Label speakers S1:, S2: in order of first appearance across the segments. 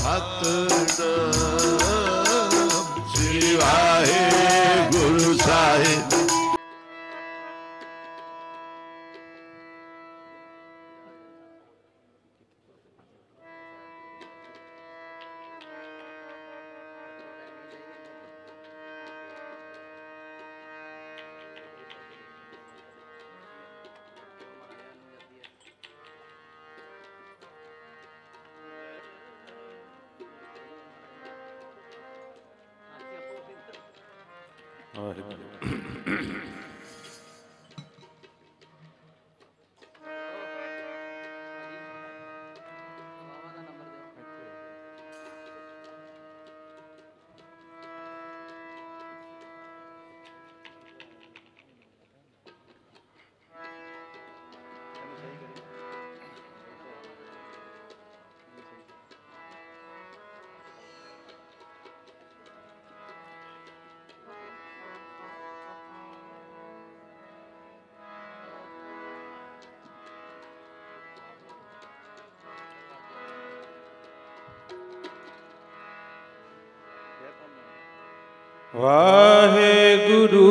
S1: सतनाम श्री वाहेगुरु साहिब।
S2: वाहेगुरु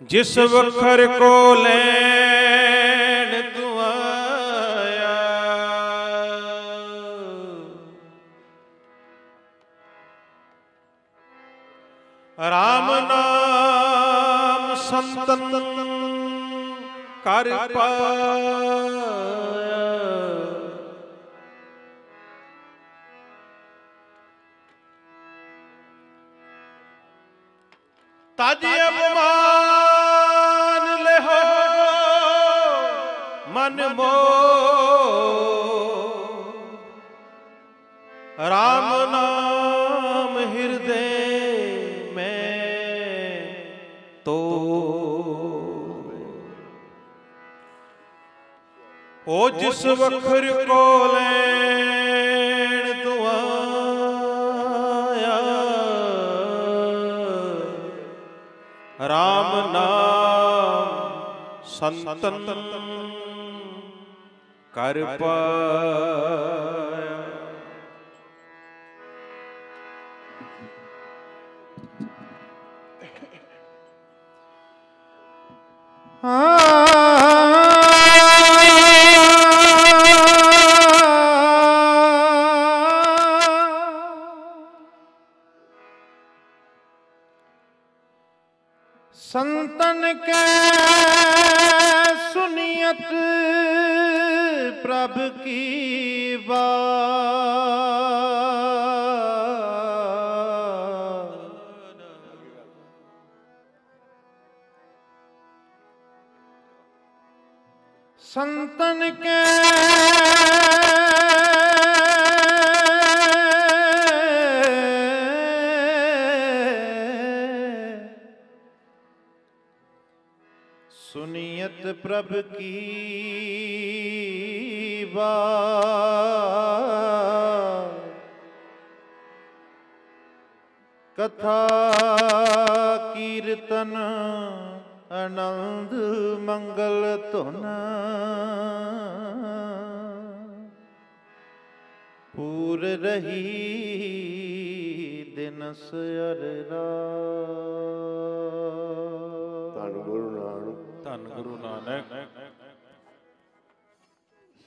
S2: जिस वखर को लैन तू आया, राम नाम संतन कर पाया। तज अपमान ले हो मन मोह, राम नाम हृदय तो ओ जिस वखर को लैन तू आया, राम नाम संतन कर पाया। संतन के सुनियत प्रभ की बात, संतन के सुनियत प्रभ की बात, कथा कीर्तन आनंद मंगल धुन, पूर रही दिनस अर रात।
S3: धन गुरु नानक,
S2: धन गुरु नानक।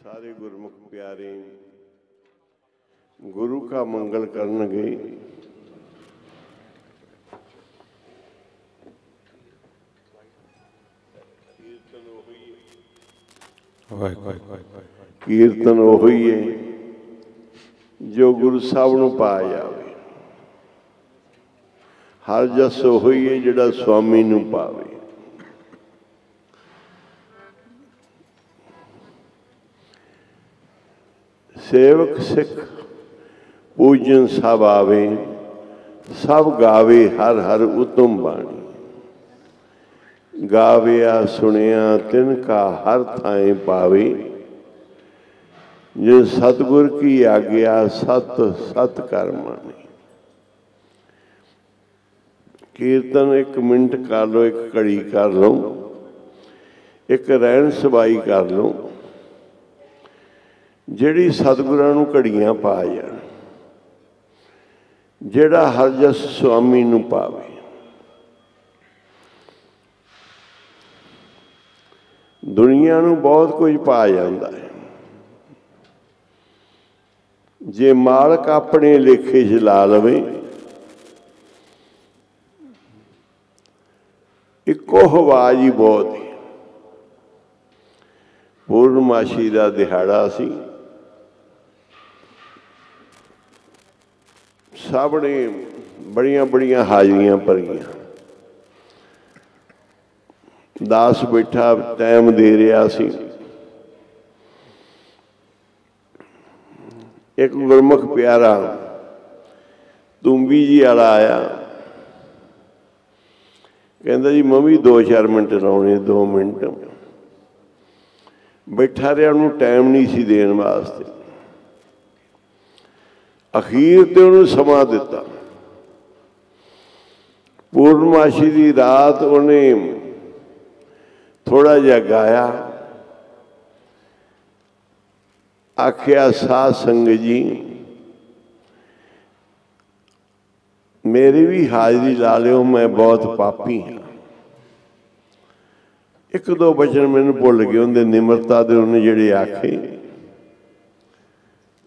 S3: सारे गुरमुख प्यारे गुरु का मंगल करनगे। कीर्तन ओही है जो गुरु साहब नूं पा जावे, हर जस ओही है जिहड़ा स्वामी नूं पावे। सेवक सिख पूजन सब आवे, सब गावे हर हर उत्तम बाणी। गाविया सुनिया तिनका हर थाएं पावे, जिन सतगुर की आज्ञा सत सत कर्मानी। कीर्तन 1 मिनट कर लो, 1 घड़ी कर लो, 1 रहन सबाई कर लो, जिहड़ी सतगुरां नूं घड़ियां पा जाण, जिहड़ा हरजस स्वामी नूं पावे। दुनिया नूं बहुत कुछ पा जांदा है जे मालक अपने लेखे च ला लवे। इको आवाज ही बहुत है। पूर्णमाशी का दिहाड़ा सी, सब ने बड़िया बड़िया हाजरियां भरियां। दास बैठा टाइम दे रहा सी। एक गुरमुख प्यारा तुम्बी जी वाला आया, कहता जी मैं भी 2-4 मिनट लाने। 2 मिनट बैठा रहा, उन्होंने टाइम नहीं सी देने वास्ते। अखीर ते उन्होंने समा दिता। पूर्णमाशी की रात उन्हें थोड़ा जिहा गाया, आख्या साध संगत जी मेरी भी हाजरी ला लियो, मैं बहुत पापी हाँ। 1-2 वचन मैनू भुल गए उन्हें निमरता दे, उन्हें जिहड़े आखे,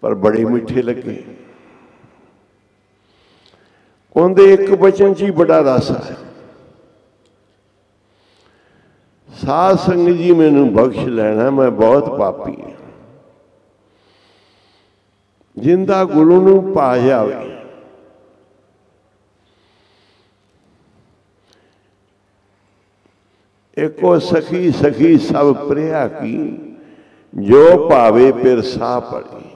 S3: पर बड़े मीठे लगे। उनके 1 वचन च ही बड़ा रस है। साध संगत जी मैनू बख्श लेना, मैं बहुत पापी हाँ। जिंदा गुरु नूं पा जावे, एको सखी सखी सब प्रिया की, जो पावे फिर सा पड़ी।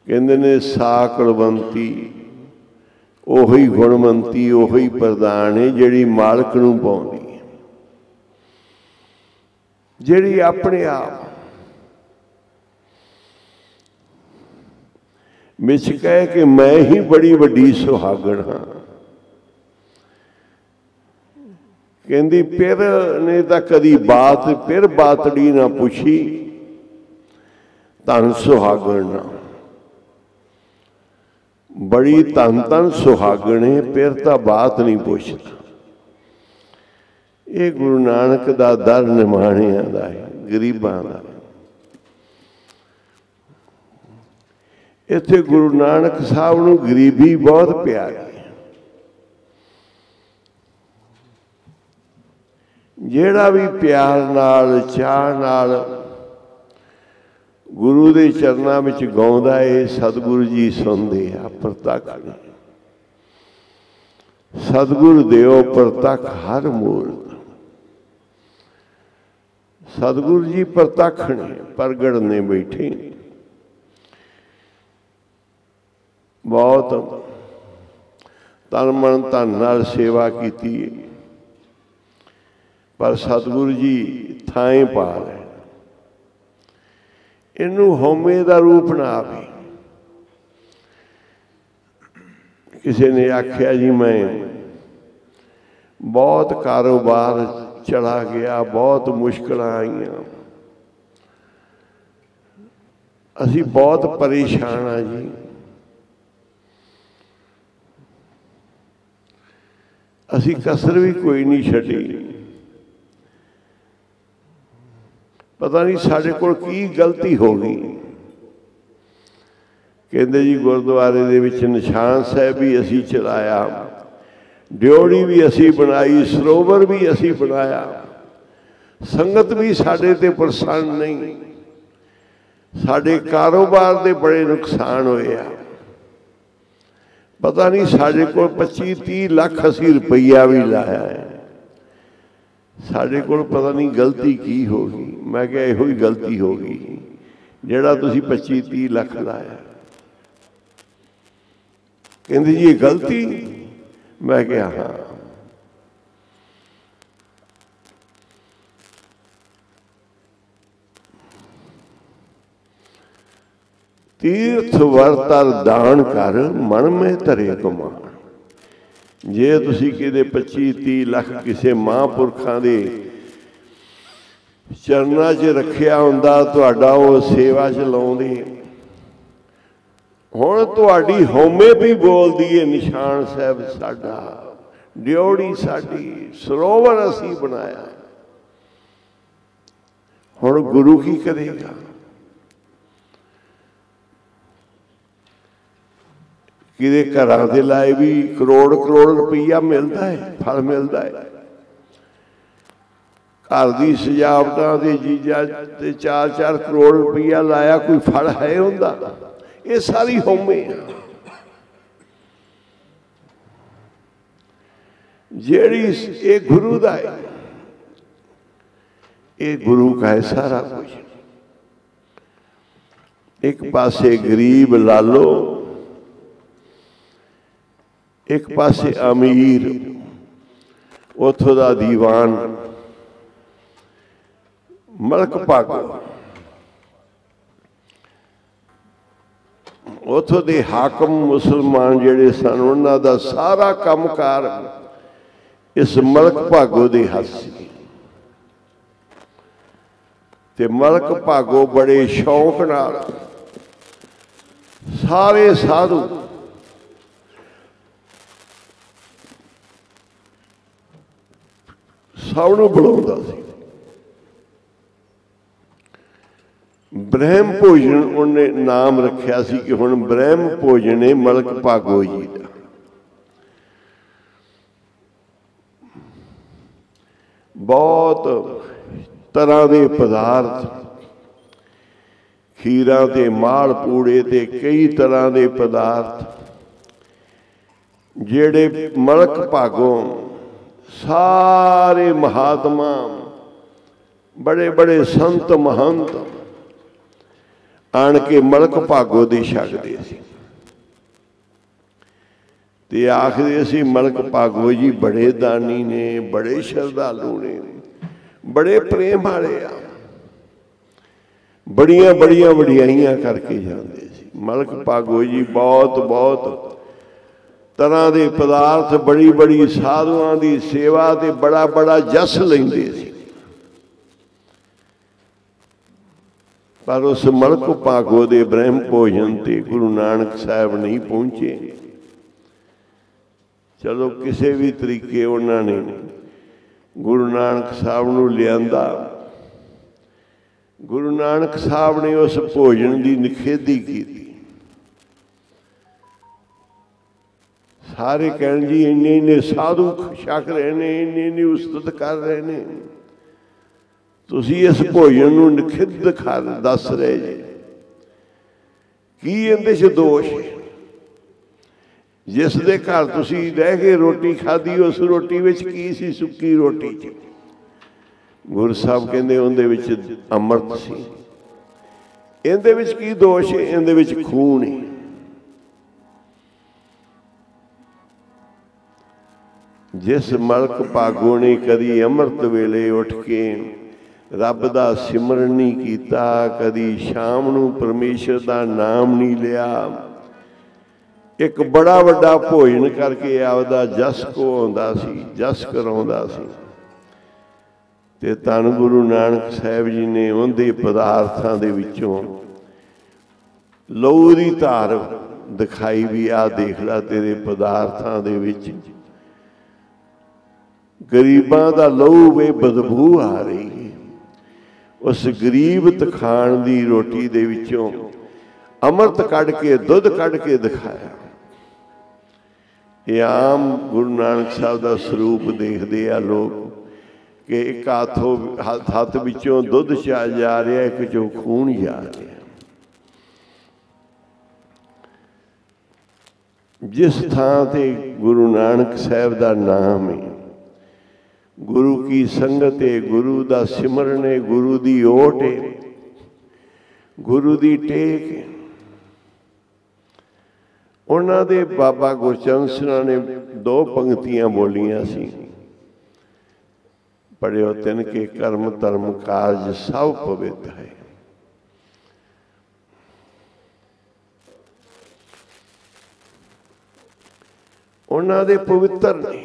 S3: कहते ने सा कुलवंती ओही गुणवंती ओही प्रधान है, जिहड़ी मालक नूं पाउंदी है, जिहड़ी अपने आप विच कह के मैं ही बड़ी वड्डी सुहागण हाँ। कहती फिर ने तो कदी बात फिर बातड़ी ना पूछी, धन सुहागण ना बड़ी धन धन सुहागण है, फिर तो बात नहीं पूछता। ये गुरु नानक दा दर निमाणियां दा है, गरीबां दा। इत्थे गुरु नानक साहब नूं गरीबी बहुत प्यारी है। जिहड़ा भी प्यार नाल चाह नाल गुरु दे चरनां विच गाउंदा है, सतगुरु जी सुनदे आ। प्रतख सतगुरु देओ प्रतख हर मूरत। सतगुरु जी प्रतख ने, प्रगट ने बैठे। बहुत तन मन धन नाल सेवा की, पर सतगुरु जी थाएं पा ले। इनू होमे का रूप ना आवे। किसी ने आख्या जी मैं बहुत कारोबार चला गया, बहुत मुश्किल आईयां, असी बहुत परेशान हाँ जी। असी कसर भी कोई नहीं छड़ी। पता नहीं साढ़े कोल की गलती हो गई। कहते जी गुरुद्वारे दे विच निशान साहब भी असी चलाया, ड्योड़ी भी असी बनाई, सरोवर भी असी बनाया, संगत भी साढ़े ते प्रसन्न नहीं। साढ़े कारोबार दे बड़े नुकसान होए आ। पता नहीं साढ़े को 25-30 लाख असी रुपया भी लाया है। साढ़े को पता नहीं गलती की होगी। मैं क्या इहो ही गलती होगी जिहड़ा तुसी 25-30 लाख लाया। कहंदे जी ये गलती। मैं क्या हाँ। तीर्थ वरतर दान कर मन में धरे गुमान। जे तुसी किते 25-30 लाख किसी महापुरखों के चरणों च रखिया हुंदा, तुहाडा वो सेवा च लाउंदे, हुण तुहाडी हौमे भी बोलदी है निशान साहब साडा, ड्योड़ी साडी, सरोवर असीं बनाया। हुण गुरु की करेगा? किते घरां दे लाए भी करोड़ करोड़ रुपया मिलता है, फल मिलता है। घर की सजावटां ते चीज़ां ते 4-4 करोड़ रुपया लाया, कोई फल है हुंदा? ये सारी हौमे है। जेड़ी ये गुरु दा है, ये गुरु का है सारा कुछ। एक पासे गरीब लालो, एक पासे अमीर, उथों दा दीवान मलक भागो, उथों दे हाकम मुसलमान जेड़े सन, उन्हां दा सारा कामकार इस मलक भागो दे हथ सी। ते मलक भागो बड़े शौक नाल सारे साधु सबनूं बुलाउंदा सी। ब्रह्म भोजन उन्हें नाम रखिया सी कि हुण ब्रह्म भोजन है मलक भागो जी का। बहुत तरह के पदार्थ, खीरा ते माल पूड़े ते कई तरह के पदार्थ जेड़े मलक भागों सारे महात्मा बड़े बड़े संत महंत आन के मलक भागो दे छकदे सी। ते आखदे सी मलक भागो जी बड़े दानी ने, बड़े श्रद्धालु ने, बड़े प्रेम वाले आ, बड़िया बड़िया वडियाइयां करके जाते सी। मलक भागो जी बहुत बहुत तरह के पदार्थ, बड़ी बड़ी साधुआं की सेवा ते बड़ा बड़ा जस लेंदे सी। पर उस मलक भागो दे ब्रह्म भोजन ते गुरु नानक साहब नहीं पहुंचे। चलो किसी भी तरीके उन्होंने गुरु नानक साहब नूं लियांदा। गुरु नानक साहब ने उस भोजन की निखेधी की। सारे कहण जी इन्ने इन्ने साधु छक रहे हैं, इन्नी इन्नी उस्तत कर रहे हैं, तुसी इस भोजन नूं निखिद्ध दस रहे जी, की इहदे च दोष? जिस दे घर तुसी रह के रोटी खाधी, उस रोटी विच की सी? सुक्की रोटी च गुरु साहब कहंदे उहदे विच अमृत सी। इहदे विच की दोष है? इहदे विच खून है। जिस मलक भागो ने कदी अमृत वेले उठ के रब दा सिमरन नहीं कीता, कदी शाम नूं परमेश्वर दा नाम नहीं लिया, एक बड़ा वड्डा भोजन करके आपदा जस कहाउंदा सी, जस कराउंदा सी। ते धन गुरु नानक साहब जी ने उहदे पदार्थां दे विचों लहू दी धार दिखाई भी, आ देख ला तेरे पदार्थां दे विच गरीबां दा लहू वे बदबू आ रही है। उस गरीब तखान दी रोटी दे विचों अमृत कढ़ के, दुध कढ़ के दिखाया। ये आम गुरु नानक साहब का स्वरूप देखते आ लोग कि एक हाथ विचों दुध जा रहा, एक चो खून जा रहा। जिस थां ते गुरु नानक साहब का नाम है, गुरु की संगत है, गुरु का सिमरन है, गुरु की ओट है, गुरु की टेक है। उन्हां दे बाबा गुरचरण सिंह ने 2 पंक्तियां बोलियां सी, पढ़ियो तिन के कर्म धर्म कारज सब पवित्र है। उन्हां दे पवित्र ने।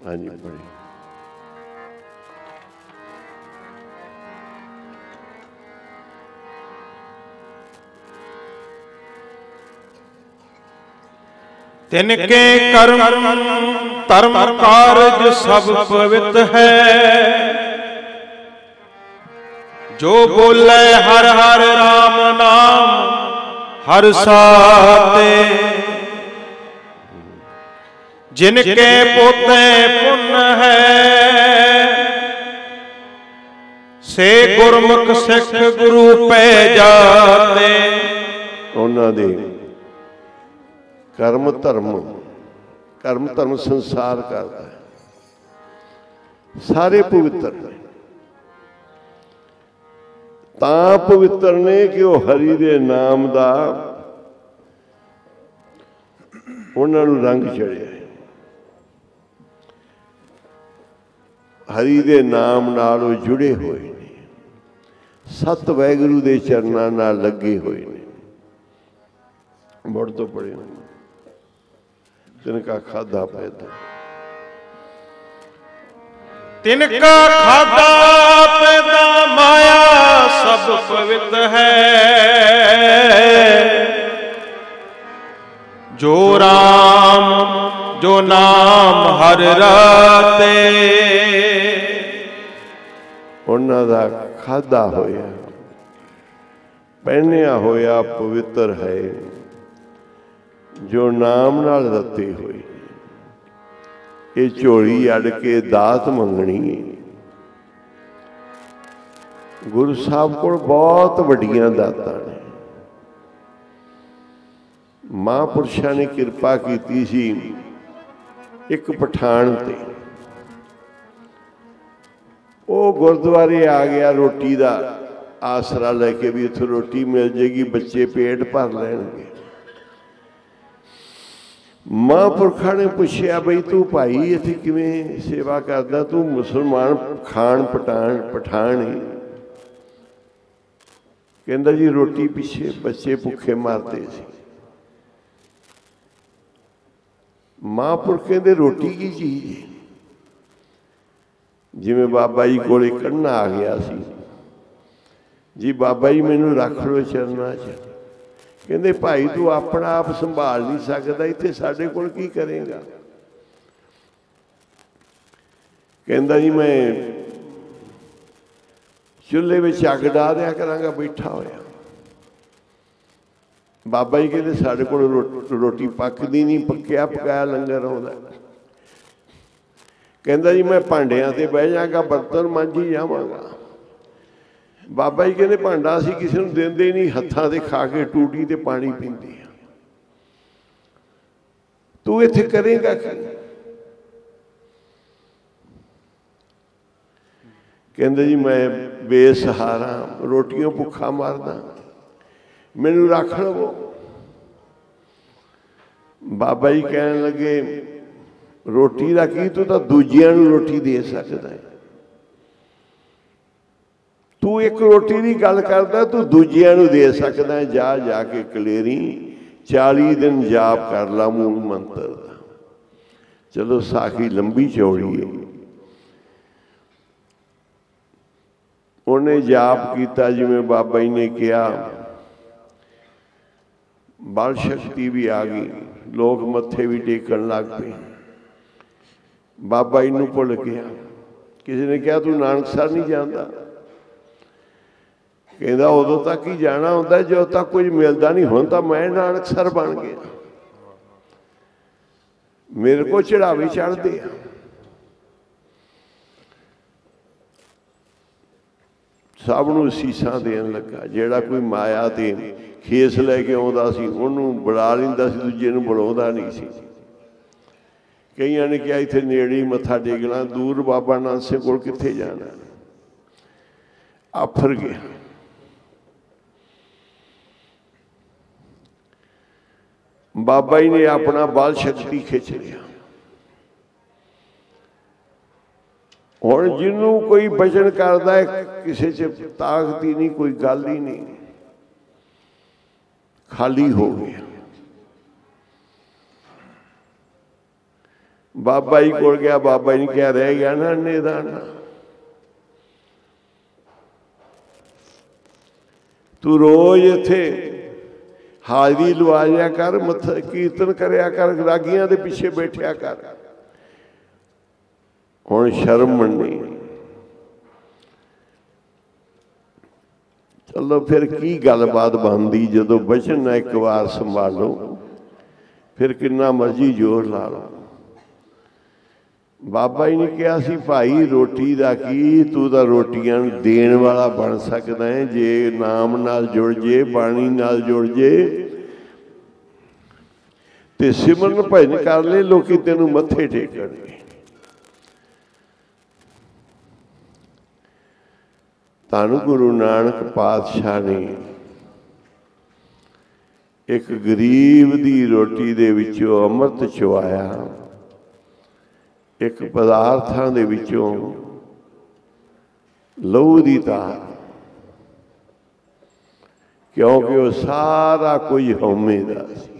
S3: हाँ जी बड़ी
S2: तिनके कर्म धर्म कारज सब पवित्र है, जो बोले हर हर राम नाम हर साते, जिनके पोते पुण्य है, से गुरमुख सिख गुरु पे जाते।
S3: उन्हां दे कर्म धर्म संसार करता है, सारे पवित्र ने। तां पवित्र ने कि वह हरि दे नाम दा उन्हां नूं रंग चढ़िया है। हरि दे नाम नाल वो जुड़े हुए ने, सत वाहिगुरू दे चरनां नाल लगे हुए ने। मुड़ तो पढ़े तिनका खाधा पैदा,
S2: तिनका खाधा पैदा माया सब पवित्र है, जो राम जो नाम हर राते।
S3: उन्हां दा खाधा होया पहनिया होया पवित्र है, जो नाम नाल रते हुए। ये झोली अड़ के दात मंगनी है। गुरु साहब को बहुत वड्डियां दातां ने। महापुरुषां ने किरपा की सी एक पठान ते, वो गुरुद्वारे आ गया रोटी का आसरा लैके भी इत्थों रोटी मिल जाएगी, बच्चे पेट भर लैणगे। महापुरखा ने पूछया बई तू भाई इत्थे किवें सेवा करदा, तू मुसलमान खान पठान ही। कहंदा जी रोटी पिछे बच्चे भुखे मरदे सी। महापुरख कहंदे रोटी की चीज़ है। जिवें बाबा जी कोले कन्ना आ गया सी, जी बाबा जी मैनू रख लो चरना च। कहते भाई तू अपना आप संभाल नहीं सकता, इत्थे साडे कोल की करेगा। कहंदा जी मैं चुल्हे में अग डाल दिया करांगा बैठा होया। बाबा जी कहते साडे कोल रोटी पकदी नहीं, पक्या पकाया लंगर आउंदा। कहंदा जी मैं भांडियां ते बह जागा, बर्तन मांझी जावांगा। बाबा जी कहते भांडा असीं किसी नूं दिंदे ही नहीं, हत्थां ते खा के टूटी ते पानी पींदे आ। तू इत्थे करेगा की? कहंदे जी मैं बेसहारा रोटियों भुखा मरदा, मैनू रख लवो। बाबा जी कहन लगे रोटी का की, तू तो दूजियां नूं रोटी दे सकदा है। तू एक रोटी की गल करदा, तू दूजियां नूं दे सकदा है। जा जाके कलेरी 40 दिन जाप कर ला मूल मंत्र दा। चलो साखी लंबी चौड़ी है। उन्हें जाप किया जिवें बाबा जी ने कहा, बल शक्ति भी आ गई, लोग मत्थे भी टेकन लग पे। बाबा जी नूं भुल गया। किसी ने कहा तू नानकसर नहीं जाता? कहता उदों तक ही जाना होंदा जो तक कुछ मिलता नहीं। हुण तां मैं नानकसर बन गया, मेरे को चढ़ावे चढ़ते हैं। सब नूं सीसां देन लगा। जिहड़ा कोई माया ते खेस लैके आउंदा सी उहनूं बुला लैंदा सी, दूजे नूं बुलाउंदा नहीं सी। कईयां ने कहा इत्थे नेड़े ही मत्था टेकना, दूर बाबा नानक सिंह कोल कित्थे जाना। आफर गया। बाबा जी ने अपना बल शक्ति खिंच लिया। हुण जिन्हों कोई बचन करता है किसी च ताकत ही नहीं, कोई गल ही नहीं, खाली हो गया। बाबा जी को गया, बाबा जी ने क्या रह गया ना अन्नेदान। तू रोज इत्थे हाजरी लवा लिया कर, मत्था कीर्तन करया कर, रागियां दे पिछे बैठया कर। हुण शर्म मन्नी। चलो फिर की गलबात बनती जदों बचन ना एक बार संभालो, फिर कितना मर्जी जोर ला लो। बाबा जी ने कहा सी भाई रोटी का की, तू तो रोटियां देण वाला बन सकदा है जे नाम नाल जुड़ जे, बाणी नाल जुड़ जे ते सिमरन भजन कर ले, लोकी तेनू मत्थे टेकणगे। धन गुरु नानक पातशाह ने एक गरीब दी रोटी दे विचों अमृत चुआया, एक पदार्थां दे विचों लहू दी धार, क्योंकि वह सारा कुछ हौमे दा सी।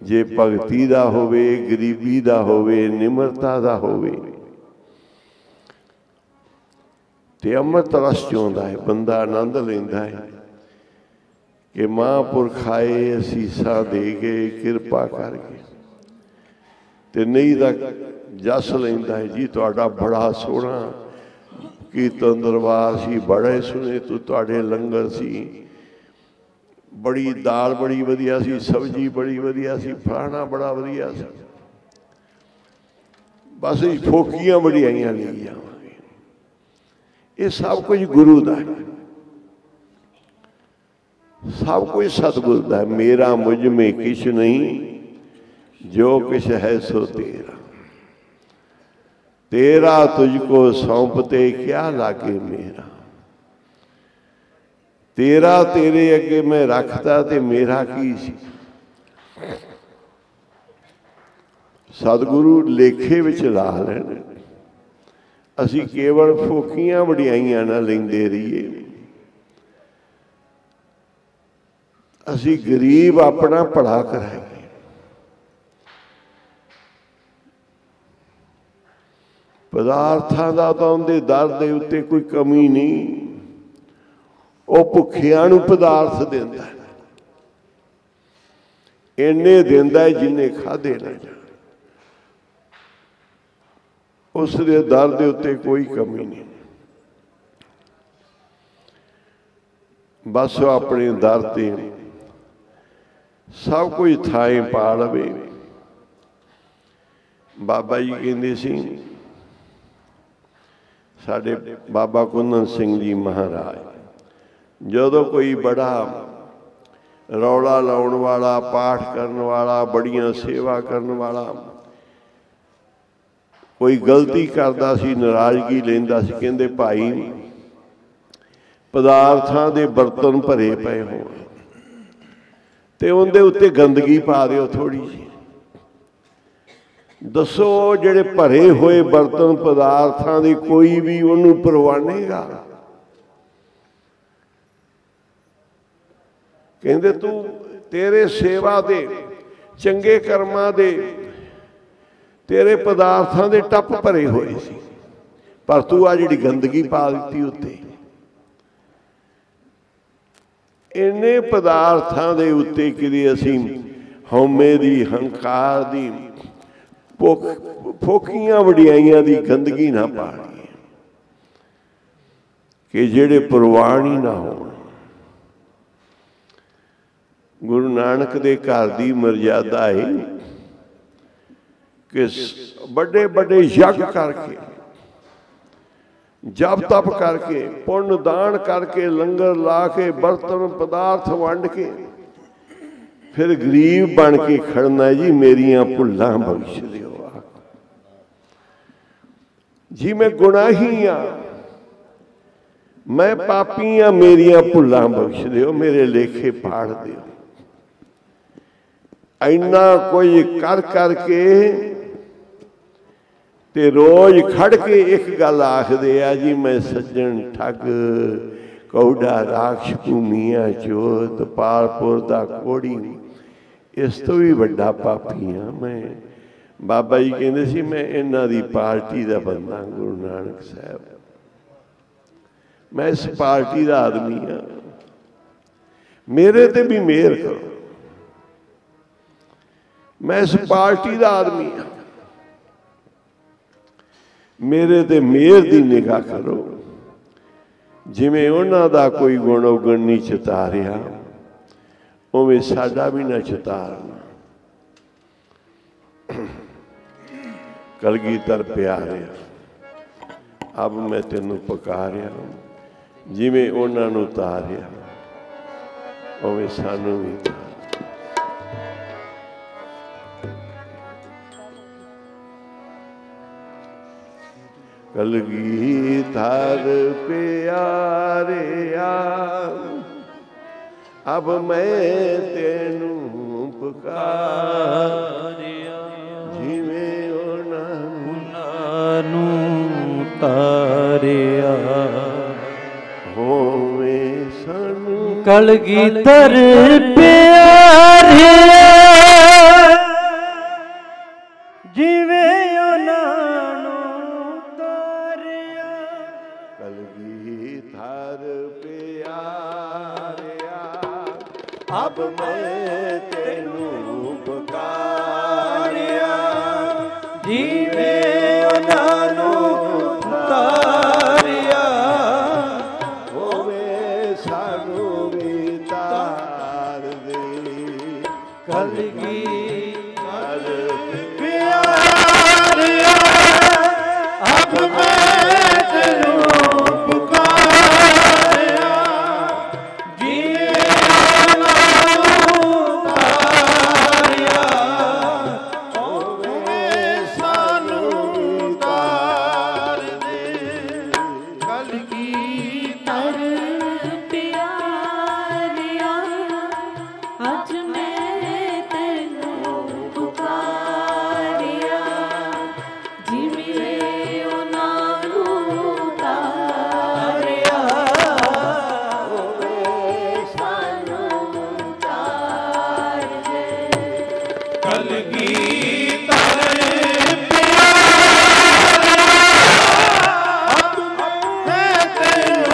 S3: जे भगती दा होवे, गरीबी दा होवे, निमरता दा होवे ते अमृत रस चोंदा है, बंदा आनंद लेंदा है कि महापुरख आए असीसा दे गए किरपा करके, ते नहीं तां जस लेंदा है जी तुहाडा बड़ा सोहना कीर्तन दरबार सी, बड़े सुने तो तुहाडे लंगर सी, बड़ी दाल बड़ी वधिया सी, सब्जी बड़ी वधिया सी, फलाना बड़ा वधिया सी, बस फोकियां वडियाइयां ले जावांगे। ये सब कुछ गुरु दा है, सब कुछ सतगुरु दा है। मेरा मुझ में किछ नहीं, जो किछ है सो तेरा, तेरा तुझको सौंपते क्या लागे मेरा, तेरा तेरे अगे मैं रखता ते मेरा की सी। सतगुरु लेखे विच ला लैण, असी केवल फोकियां वडियाइयां ना लेंदे रहिए। असी गरीब अपना भला कराइए। पदार्थां दा तां उहदे दर दे उत्ते कोई कमी नहीं, वो भुखियां नूं पदार्थ दिंदा है, इन्ने दिंदा है जिन्ने खाधे ना जाण, उस दे दर दे उत्ते कोई कमी नहीं। बस अपने दर ते सब कुछ थाए पा लवे। बाबा जी कहंदे सी, साडे बाबा कुंदन सिंह जी महाराज जदों कोई बड़ा रौला लाउण वाला, पाठ करन वाला, बड़ियां सेवा करन वाला कोई गलती करदा सी, नाराजगी लेंदा सी, कहंदे भाई पदार्थां दे बर्तन भरे पे होण ते उहदे उत्ते गंदगी पा दिओ थोड़ी जी। दसो जिहड़े भरे होए बर्तन पदार्थां दे कोई भी उहनूं परवानेगा? कहंदे तू तेरे सेवा दे चंगे कर्मां दे तेरे पदार्थां दे टप भरे होए सी, पर तू आ जिहड़ी गंदगी पा दित्ती उत्ते। इन्ने पदार्थां दे उत्ते किते असीं हौमे दी, हंकार दी, फोकियां वडियाइयां दी गंदगी ना पाणी कि जिहड़े परवान ही ना होण। गुरु नानक दे घर दी मर्यादा है कि बड़े बड़े यज्ञ करके, जप तप करके, पुण्य दान करके, लंगर ला के, बर्तन पदार्थ वंड के फिर गरीब बन के खड़ना जी मेरियां भुल्लां बख्श दिओ जी, मैं गुनाही हाँ, मैं पापी हाँ, मेरियां भुल्लां बख्श दिओ, मेरे लेखे पाड़ दिओ। इन्ना कोई कर करके ते रोज खड़ के एक गल आखदे आ जी, मैं सज्जन ठग कौड़ा राक्ष भूमिया चोत पालपुर दा कोड़ी, इस तो भी बड़ा पापी हाँ मैं। बाबा जी कहते सी मैं इन्हां दी पार्टी का बंदा, गुरु नानक साहब, मैं इस पार्टी का आदमी हाँ, मेरे ते भी मेहर करो, मैं इस पार्टी का आदमी हाँ, मेरे ते मेहर दी निगाह करो। जिमें उन्हां दा कोई गुण उगण नहीं चितारिया, उवें साडा भी ना चितारना। कलगीधर प्यारे अब मैं तेनू पुकारिया, जिमें उन्हां नू तारिया उवें सानू भी तार। कलगीधर प्यारिया अब मैं तेनू पुकारिया, जिवें उन्हां नू तारिया होवें सानू।
S4: कलगीधर प्यारिया जिवें उन्हां नू तारिया।
S3: कलगीधर प्यारिया अब मैं तेनू पुकारिया,
S4: जिवें उन्हां नू तारिया
S3: होवे सानू भी तार दे।
S4: कलगीधर प्यारिया अब मैं तेनू पुकारिया, जिवें उन्हां नू तारिया होवे सानू तार दे। कलगीधर
S5: प्यारिया अज मैं तैनू पुकारिया, जिवें उन्हां नू तारिया होवे सानू तार दे।
S4: कलगीधर प्यारिया अब मैं तेनू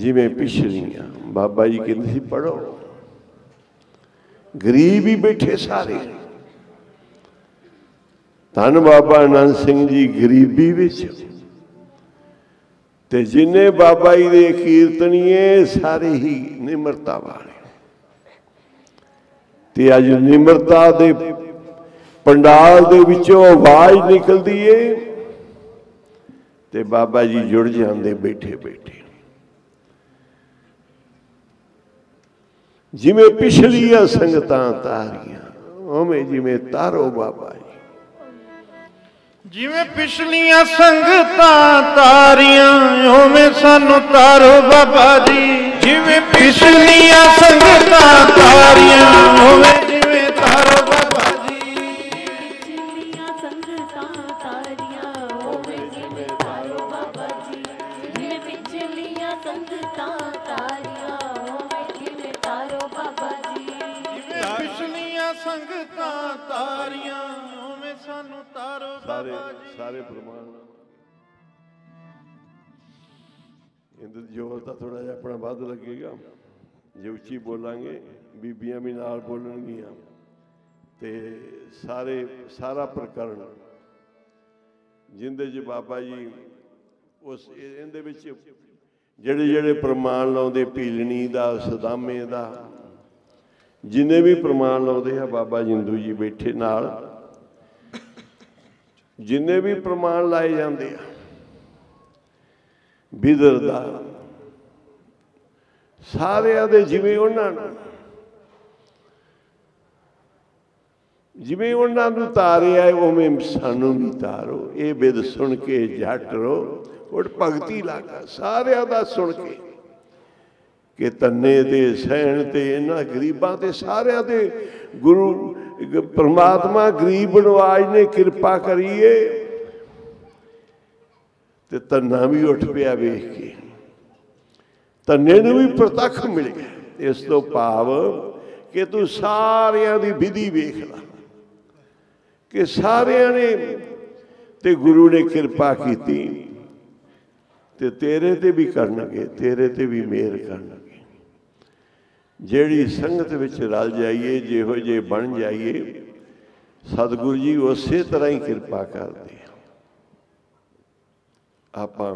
S3: जिवें पिछलियां। बाबा जी कहते सी पढ़ो, गरीब ही बैठे सारे। धन बाबा आनंद सिंह जी गरीबी विच, ते जिन्ने बाबा जी दे कीर्तनीए सारे ही निमरता वाले। ते अज निमरता दे पंडाल दे विचों आवाज निकलदी है ते बाबा जी जुड़ जाते बैठे बैठे। जिमें पिछलियां संगतां तारियां उवें जिमें तारो बाबा जी।
S4: जिवें पिछलियां संगतां तारियां उवें सानू तारो बाबा जी। जिवें पिछलियां संगतां तारियां उवें जिवें तारो बाबा जी।
S5: पिछलियां संगतां तारियां उवें जिवें तारो बाबा जी। जिवें पिछलियां संगतां तारियां उवें जिवें तारो बाबा जी।
S4: जिवें पिछलियां संगतां तारियां उवें सानू तारो
S3: सारे
S4: बाबा जी।
S3: सारे प्रमाण इंदर जोर तो थोड़ा जिहा अपना वध लगेगा जे उच्ची बोलांगे, बीबियां भी नाल बोलणगियां ते सारा प्रकरण जिंदे च बाबा जी उस इहदे विच ਜਿਹੜੇ ਜਿਹੜੇ प्रमाण लाउंदे पीलनी दा सदामे दा जिन्ने भी प्रमाण लाउंदे आ बाबा जिंदू जी बैठे नाल जिन्ने भी प्रमाण लाए जाते हैं बिदर दा सारे दे जिवें उन्होंने जिवें उन्होंने तारिया उवें सानू भी तारो। ये बिद सुन के जट रो उठ भगती लागा सारिया दा सुन के तन्ने ते सहन ते इन्हां गरीबां ते सारिया दे गुरु परमात्मा गरीब नवाज ने कृपा करिए ते तन्ना भी उठ पिया वेख के तन्ने नूं भी प्रतख मिल गया। इस तो भाव कि तू सारिया दी विधि वेख ला कि सारिया ने ते गुरु ने कृपा की ते तेरे ते भी करनगे, तेरे ते भी मेहर करनगे। जेड़ी संगत विच रल जाइए जिहो जे बन जाइए सतगुरु जी उस तरह ही कृपा करते। आपां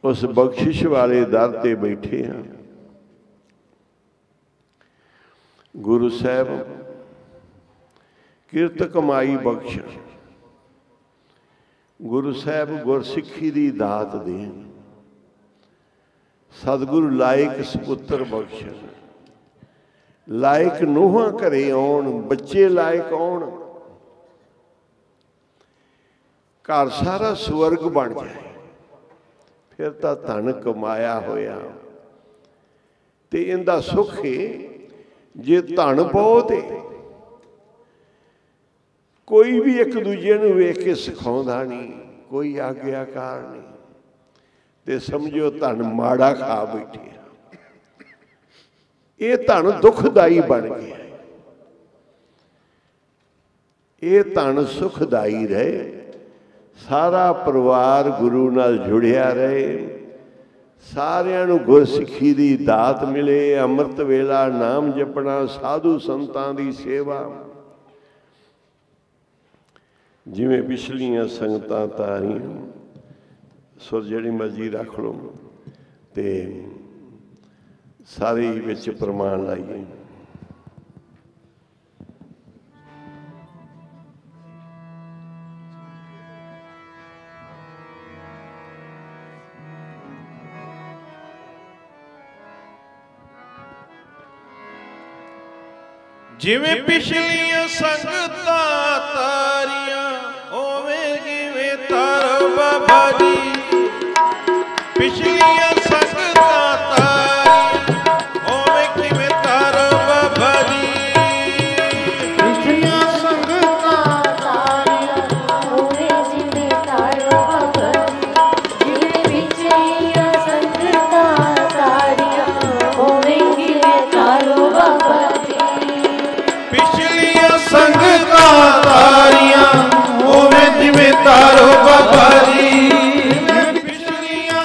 S3: उस बख्शिश वाले दर ते बैठे हैं। गुरु साहब किरत कमाई बख्शण, गुरु साहब गुरसिੱਖੀ दी दात देन, सतगुरु लायक सपुत्र बख्शण, लायक नूहां घरे आउण, बच्चे लायक आउण, घर सारा स्वर्ग बन जाए। फिर तो धन कमाया होया ते इनदा सुख है। जे धन बहुत है कोई भी एक दूजे नूं वेख के सिखाउंदा नहीं, कोई आग्याकार नहीं ते समझो धन माड़ा खा बैठे। ये धन दुखदाई बन गया। ये धन सुखदाई रहे, सारा परिवार गुरु नाल जुड़िया रहे, सारियां नूं गुरसिੱਖੀ दी दात मिले, अमृत वेला नाम जपना, साधु संतां दी सेवा। जिवें पिछलियां संगतां तारियां सुर जिहड़ी मर्जी रख लो ते सारे विच प्रमाण लाइए।
S4: जिवें पिछलियां संगतां तारियां उवें जिवें तारो बाबा जी। पिछलियां संगतां तारियां उवें जिवें तारो बाबा जी। पिछलियां संगतां
S5: तारियां उवें जिवें तारो बाबा जी। जिवें पिछलियां संगतां तारियां उवें जिवें तारो बाबा जी।
S4: पिछलियां संगतां तारियां उवें जिवें तारो बाबा जी। पिछलियां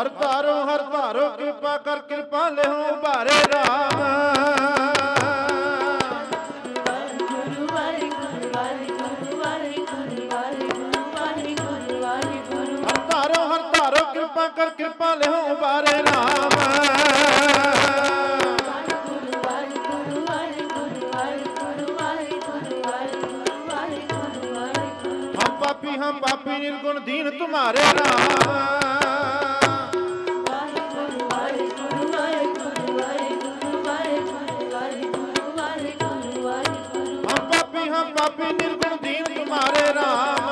S4: हर तारो कृपा कर कृपा ले हो बारे राम। हर तारो कृपा कर कृपा ले हो बारे राम। हम पापी निर्गुण दीन तुम्हारे राम। हम पापी निर्गुण दीन तुम्हारे राम।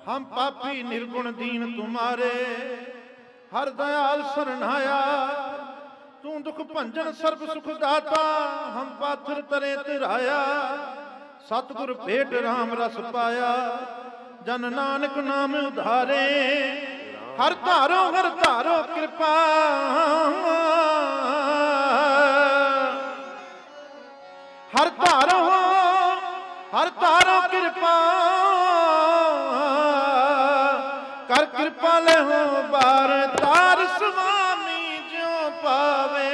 S4: हम पापी निर्गुण दीन तुम्हारे हर दयाल शरणाया। तू दुख भंजन सर्व सुख दाता हम पाथर तरे तिराया। सतगुर भेट राम रस पाया जन नानक नाम उधारे। हर तारो कृपा हर तारो कृपा कर कृपा ले हो बार। तार स्वामी जो पावे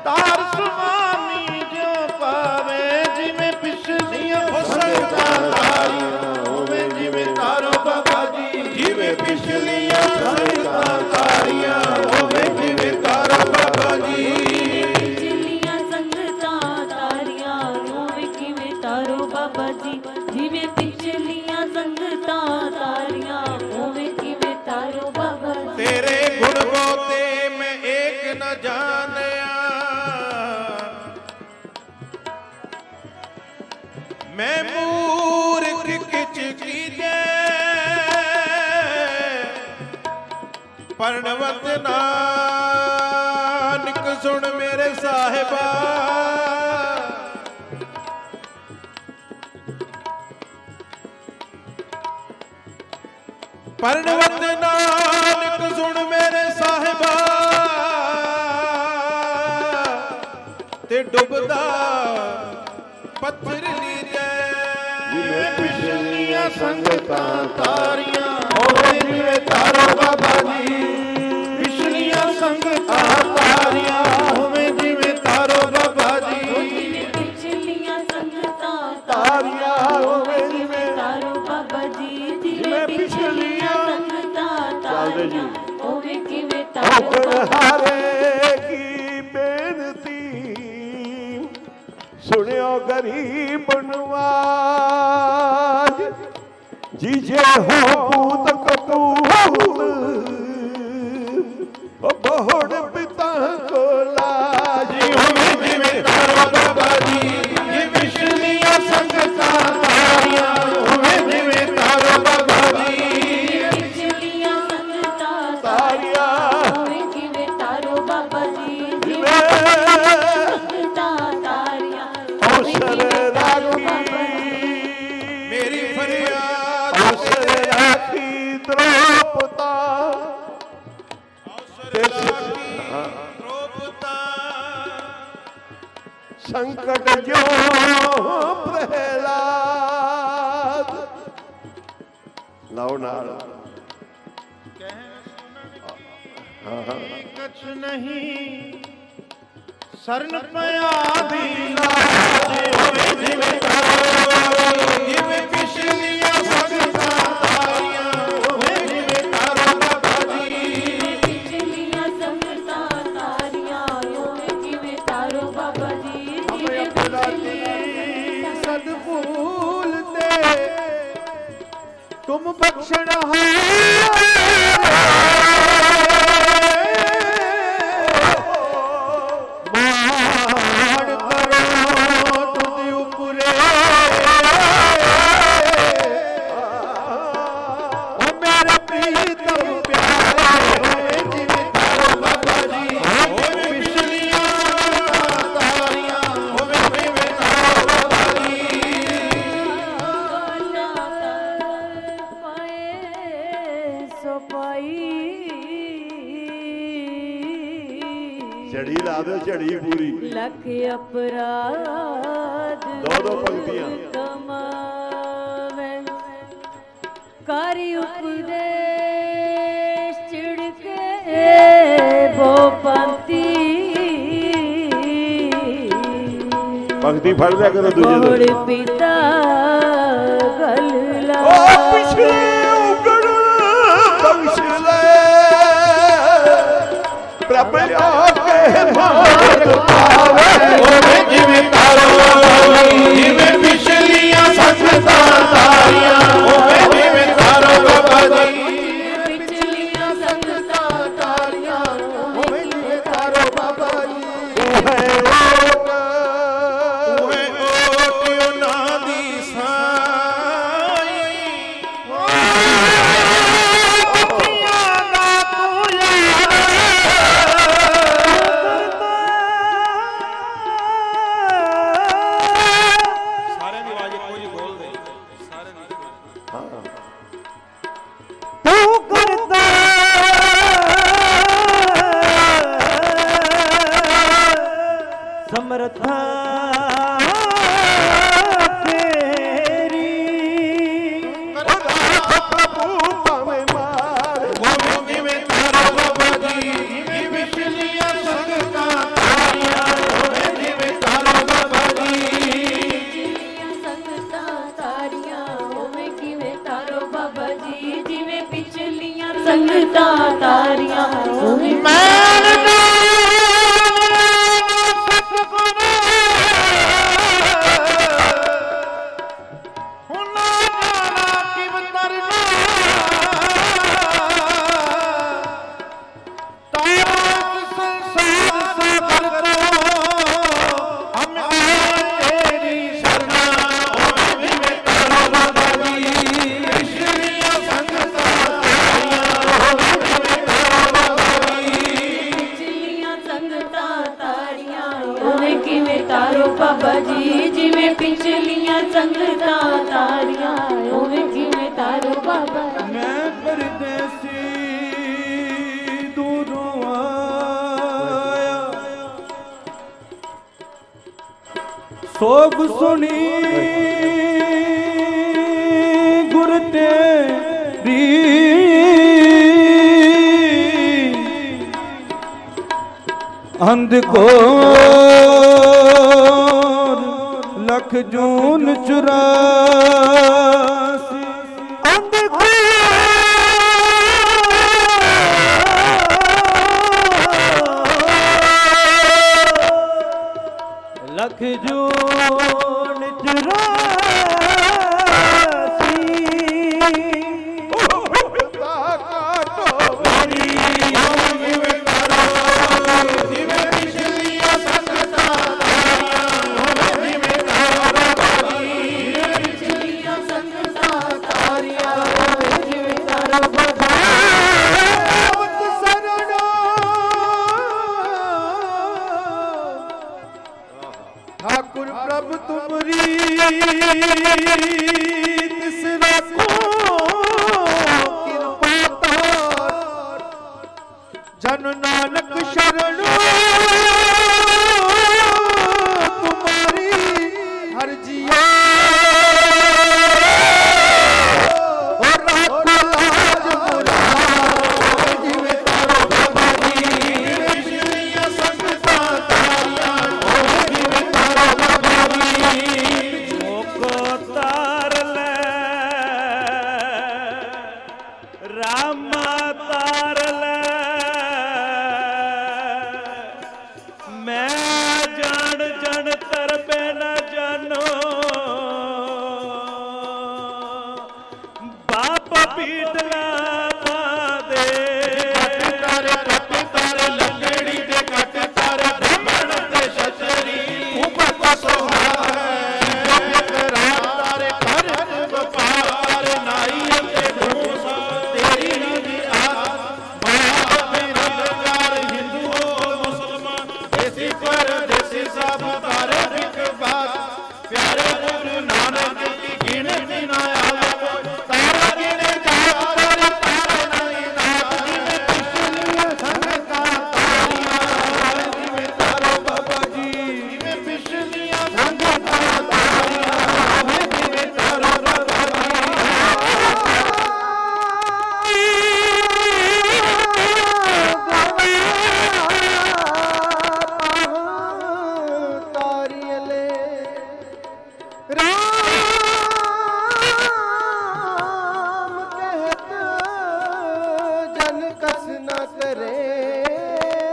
S4: तार स्वामी जो पावे। जिमें पिछलियां संगतां तारियां होवे जिमें तारो बाबा जी। जिमें पिछलियां संगतां तारियां होवे जिमें तारो बाबा जी।
S5: पिछलियां संगतां तारियां होवे जिमें तारो बाबा जी। जिमें पिछलियां संगतां तारियां होवे जिमें तारो बाबा जी।
S4: तेरे गुण गोते मैं एक न जानिया। मैं मूर्ख किच कीजे पर्णवत नानक सुन मेरे साहिबा। पर्णवत नानक सुन मेरे साहिबा। ते डुबदा पत्थर लीजे। जिमें पिछलियां संगतां तारियां होवे जिमें तारो बाबा जी। पिछलियां संगतां तारियां होवे जिमें तारो बाबा जी।
S5: पिछलियां संगतां
S3: तारियां होवे जिमें
S5: तारो बाबा जी।
S3: जिमें पिछलियां
S5: संगतां तारियां होवे जिमें तारो
S3: ठोकर
S5: बाबा
S3: हारे की बेनती सुनियो गरीब नवाज। जीजे हो पूत कपूत बहुड़ पिता को लाजी।
S4: होवे जिमें तारो बाबा जी। ये पिछलियां संगतां तारियां होवे जिमें तारो बाबा जी।
S5: पिछलियां संगतां
S3: तारियां
S5: होवे जिमें तारो बाबा जी।
S3: जिमें
S5: संगतां तारियां होवे
S3: अवसर
S5: जिमें तारो
S3: राखी
S5: बाबा जी।
S4: मेरी फरियाद
S3: अवसर राखी द्रौपदा। संकट जो प्रहलाद लाओ नाल।
S4: कछ नहीं शरण पया दीना। जिमें जिमें पिछलियां संगतां तारियां होवे जिमें तारो बाबा जी।
S5: पिछलियां संगतां तारियां होवे जिमें तारो बाबा जी। जिमें पिछलियां
S4: सदफूल दे तुम बख्शण मान करो तुझ उपरे। ओ मेरे प्रीतम प्यारे होवे जिमें तारो बाबा जी। होवे पिछलियां तारियां होवे जिमें तारो बाबा जी।
S3: झड़ी ला दो झड़ी पूरी।
S5: लख अपराध
S3: दो पंक्तियां।
S5: कमावे कर उपदेश पंती
S3: भक्ति फड़ लिया करो दूजे
S5: गौड़ पिता गलला
S3: पिछले उगड़ बंशले प्रभ आके मार पावे
S1: जिवे तारो जिवे पिछलियां संगता तारियां जिवे तारो बाबा जी
S5: पिछलियां संगता तारियां
S1: जिवे तारो बाबा जी
S6: समर्था तेरी
S3: प्रभु पावे मार
S1: जिवे तारो बाबा जी पिछलियां संगता तारियां जिवे तारो बाबा जी
S5: संगता तारियां होवे किवे तारो बाबा जी जिवे पिछलियां संगता तारियां होवे बाबा जी जिवे पिछलियां संगता तारियां होवे किवे तारो बाबा
S6: मैं परदेसी दूरों आया सोग सुनी गुर तेरी अंध को लख जून 84 अंध को लख जून 84
S4: ठाकुर प्रभु तुमरी तिसरा को कृपा जन नानक शरणो तुम्हारी हर जिया प्यारे गुरु नानक की गिनती ना आवे तारा गिने जात पर
S1: करे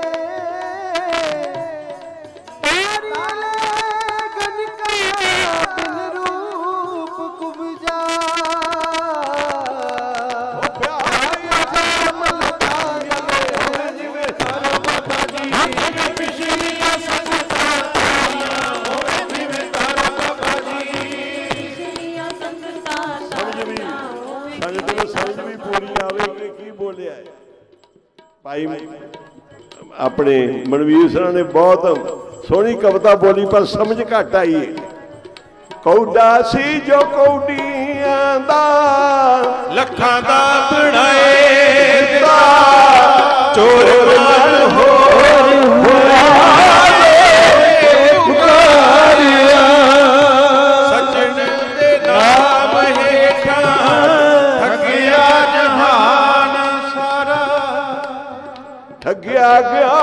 S3: भाई अपने मनवीर सर ने बहुत सोहनी कविता बोली पर समझ घट आई है। कौडा सी जो कौडियां दा
S2: लखां दा बनाए चोर मार होया पुकारिया सजन दे नाम हेठा ठगिया जहान सारा
S3: ठगिया गया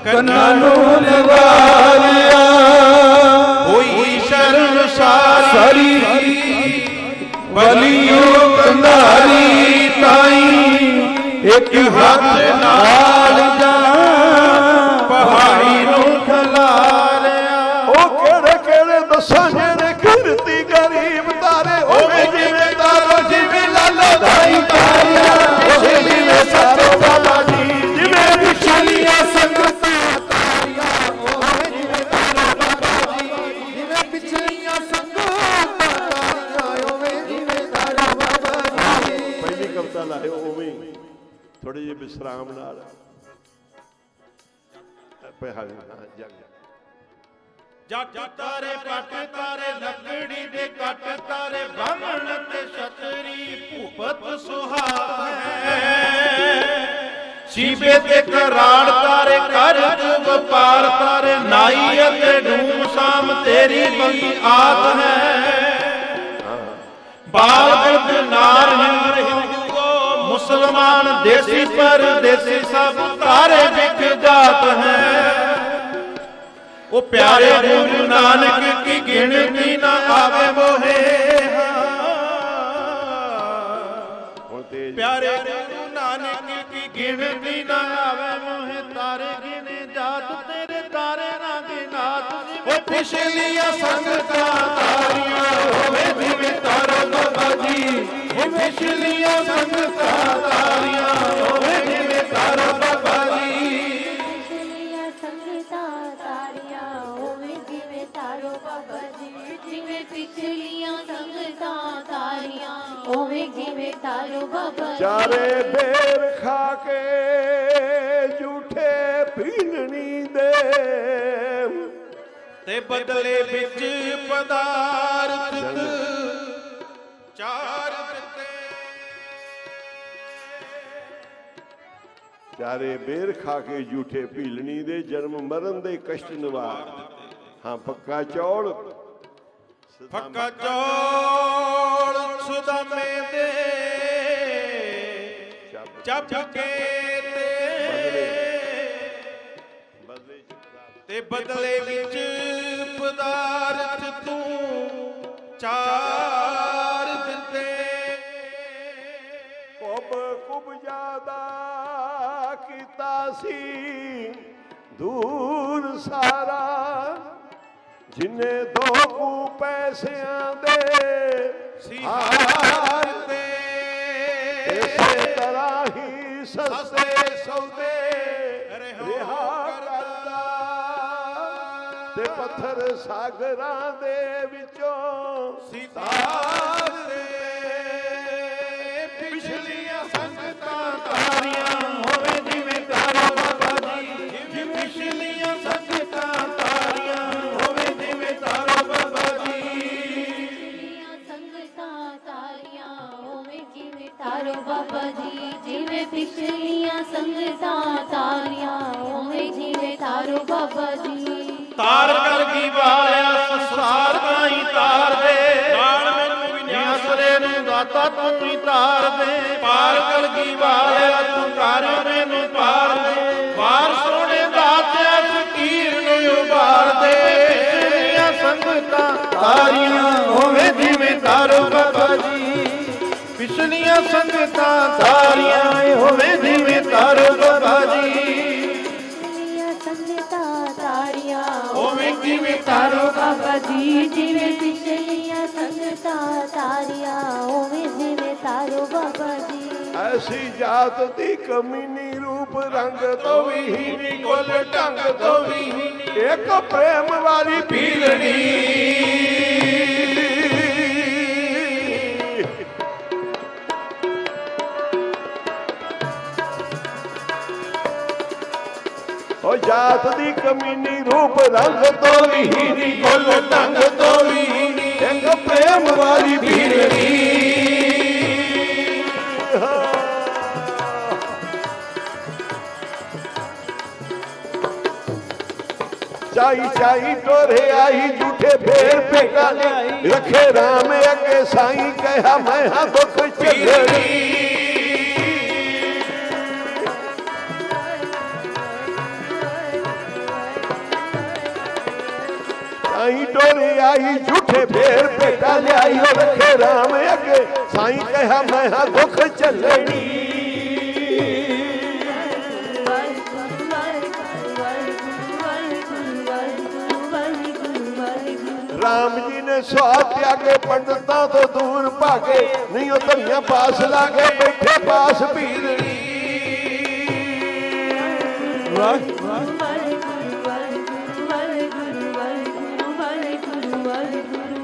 S2: कन्ना नूं लगा लिया कोई शरण सारी बलियों कंधारी ताई एक हाथ नाल जा पहाड़ी नूं खलारिया
S3: ओ केड़े केड़े दसां जेड़े कीरती गरीब तारे ओवे जिवें तारो जिवें लालो दाई तारिया ओवे जिवें सारो बाबा जी जिवें विछलियां संगतां तारिया ओवे जिवें तारो बाबा जी जिवें विछलियां संगतां तारिया ओवे जिवें तारो बाबा जी। पहली कविता लाए ओवे थोड़े जे विश्राम नाल
S4: जट तारे पट तारे लकड़ी दे कट तारे ब्राह्मण ते क्षत्रि भूपत सुहाए सीबे ते कराड़ तारे कर व्यापार तारे नाई अते ढूम शाम तेरी बंदी आत है बाल बुद्ध नार हिंदू को मुसलमान देसी परदेसी सब तारे बिक जात हैं। वो प्यारे गुरु नानक की गिनती ना आवे मोहे प्यारे गुरु नानक की गिनती ना आवे मोहे तारे गिने जात तेरे तारे ना गिनात वो पिछलियां संगतां तारियां होवे जिवें तारो बाबा जी वो पिछलियां संगतां तारियां होवे जिवें तारो बाबा जी
S3: चारे बेर खा के झूठे पीलनी दे
S2: ते बदले विच पदार्थ चार दिते
S3: चारे बेर खा के झूठे पीलनी दे जन्म मरण दे कष्ट निवार हाँ पक्का चौड़
S2: फक्का चौड़ सुदामे दे चप के ते बदले विच पदार्थ तू चार दिते
S3: कुब ज्यादा कीता सी दूर सारा जिन्ने दो कू पैसियां दे
S2: सिहार दे
S3: इसे तरह ही सस्ते सौदे रिहा करदा ते पत्थर सागरां दे विचों
S2: सितार दे
S4: पिछलियां संगतां तारियां होवे जिवें तारो बाबा जी जिवें पिछलियां संगतां तारियां होवे जिवें तारो बाबा जी
S5: संगतां तारियां होवे जिवें तारो बाबा जी जिवें पिछलियां संगतां तारियां होवे जिवें तारो बाबा जी
S4: तार कलगी वालिया संसार ताई तार दे नाल मैनूं विन्यासरे नूं दाता तू ही तार दे पार कलगी वालिया तू कर मैनूं पार दे वार सोने दातिया फकीर नूं उबार दे पिछलियां संगतां तारियां होवे जिवें तारो बाबा जी पिछलियां संगतां तारियां
S5: बाबा जी जिवें पिछलियां संगतां तारियां उवें जिवें तारो बाबा जी।
S3: ऐसी जात दी कमीनी रूप रंग तो विहीनी कुल ढंग तो विहीनी एक प्रेम वाली पीलनी ओ जात दी कमीनी रूप रंग तो विहीनी कुल ढंग तो विहीनी एक प्रेम वाली पीलनी। चाई चाई टोरे आई झूठे फेर पेटा रखे राम अगे साई कहा मैं हाँ दुख चलनी। साई टोरे आई झूठे फेर पेटा लियाई रखे राम अगे साई कहा मैं हाँ दुख चलनी। राम जी ने स्वाद त्यागे पंडिता तो दूर भागे नहीं धनिया पास लागे बैठे पास पीरनी।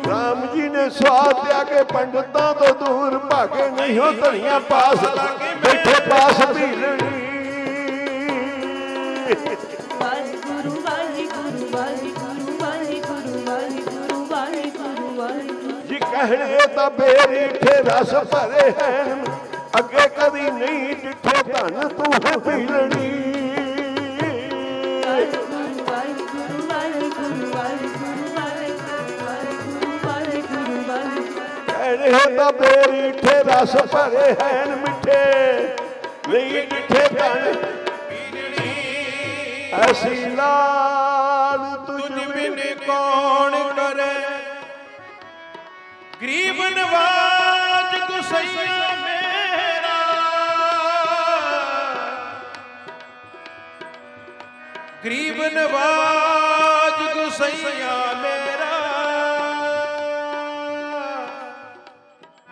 S3: राम जी ने स्वाद त्यागे पंडिता तो दूर भागे नहीं धनिया पास लागे बैठे पास पीरनी। कहने तो बेरी ठे रस भरे हैं अगे कभी नहीं डिठे धन तू है पीलनी। कहने तो बेरी ठे रस भरे हैं मिठे नहीं डिठे धन पीलनी। ऐसी लाल तुझ बिन कौन करे
S2: गरीब नवाज गुसैया मेरा गरीब नवाज गुसैया मेरा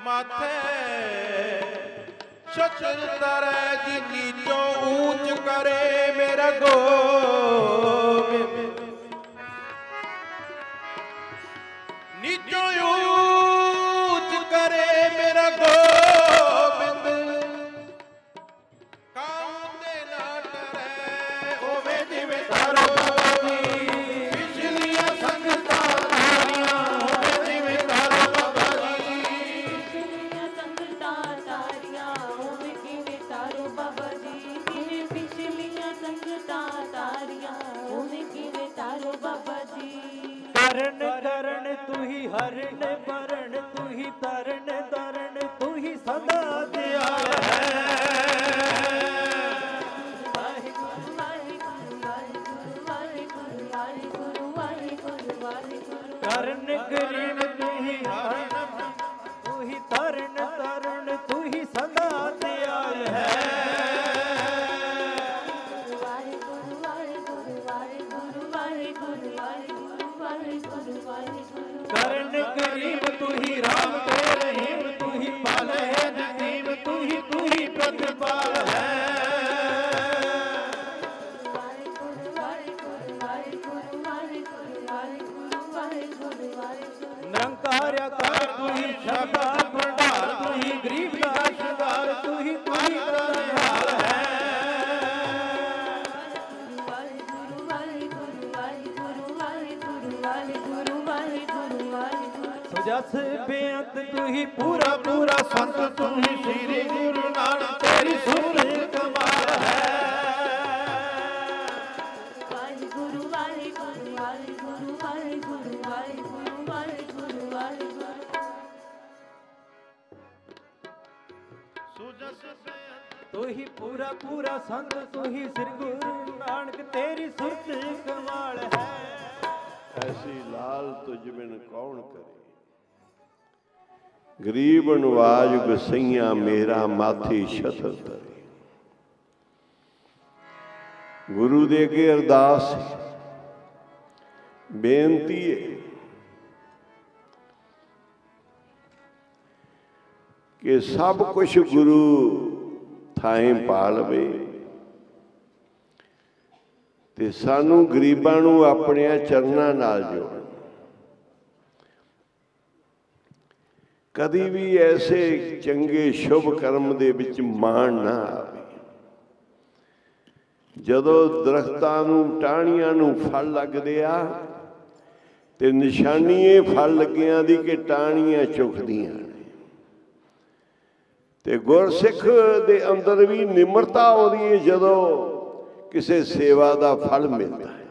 S2: माथे छतर तरे जी नीचों ऊंच करे मेरा गोविंद नीचों करे मेरा गोविंद काम दे ना डरे ओवे जिवें तारो पिछलियां संगतां तारियां ओवे जिवें तारो बाबा जी।
S5: पिछलियां संगतां तारियां ओवे जिवें तारो बाबा जी जिवें पिछलियां संगतां तारियां ओवे जिवें तारो बाबा जी।
S6: करण करण तू ही हरण भरण तू ही तरण तरण तू ही सदा दयाल है। करण करीम तू ही हरण तू ही तरण तरण तू ही सदा दयाल है। करण करीम तू ही राम ते रहीम तू ही पाल है नदीम तू ही प्रतिपाल है। निरंकार आकार तू ही शब्दार भंडार तू ही गरीब दासदार तू ही करनहार है। जस बेअंत तू ही पूरा पूरा संत तू ही श्री गुरु नानक तेरी सुर कमाल है।
S5: वाहिगुरु वाहिगुरु वाहिगुरु वाहिगुरु वाहिगुरु वाहिगुरु वाहिगुरु।
S6: तू ही पूरा पूरा संत तू ही श्री गुरु नानक तेरी सुरत कमाल है।
S3: ऐसी लाल तुझ बिन कौन करे गरीब नवाज गुसैया मेरा माथे छतर तरे। गुरु दे अगे अरदास बेनती है कि सब कुछ गुरु थाए पा लवे ते सानू गरीबां नू अपने चरनां नाल जोड़। कदी भी ऐसे चंगे शुभ कर्म दे विच माण ना आवे। जदों दरख्तां नू टाहणियां नू फल लगदे आ ते निशानी ये फल लगियां दी कि टाहणियां चुकदियां ने। ते गुरसिख दे अंदर भी निमरता आउंदी है जदों किसी सेवा का फल मिलता है।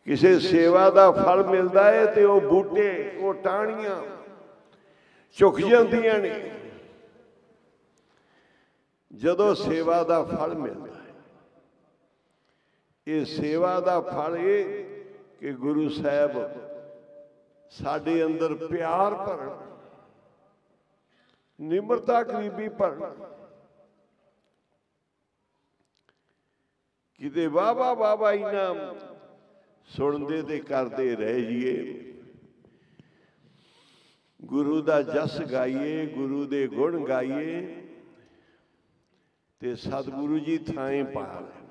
S3: किसी सेवा का फल मिलता है तो वह बूटे वो टाहणियां झुक जांदियां ने। जदों सेवा का फल मिलता है, ये सेवा का फल ये कि गुरु साहब साडे अंदर प्यार भरन, निमरता गरीबी भरन। किते वाह वाह इनाम सुनते ते करते रह जाइए, गुरु का जस गाइए, गुरु के गुण गाइए ते सतगुरु जी थाएं पा लें।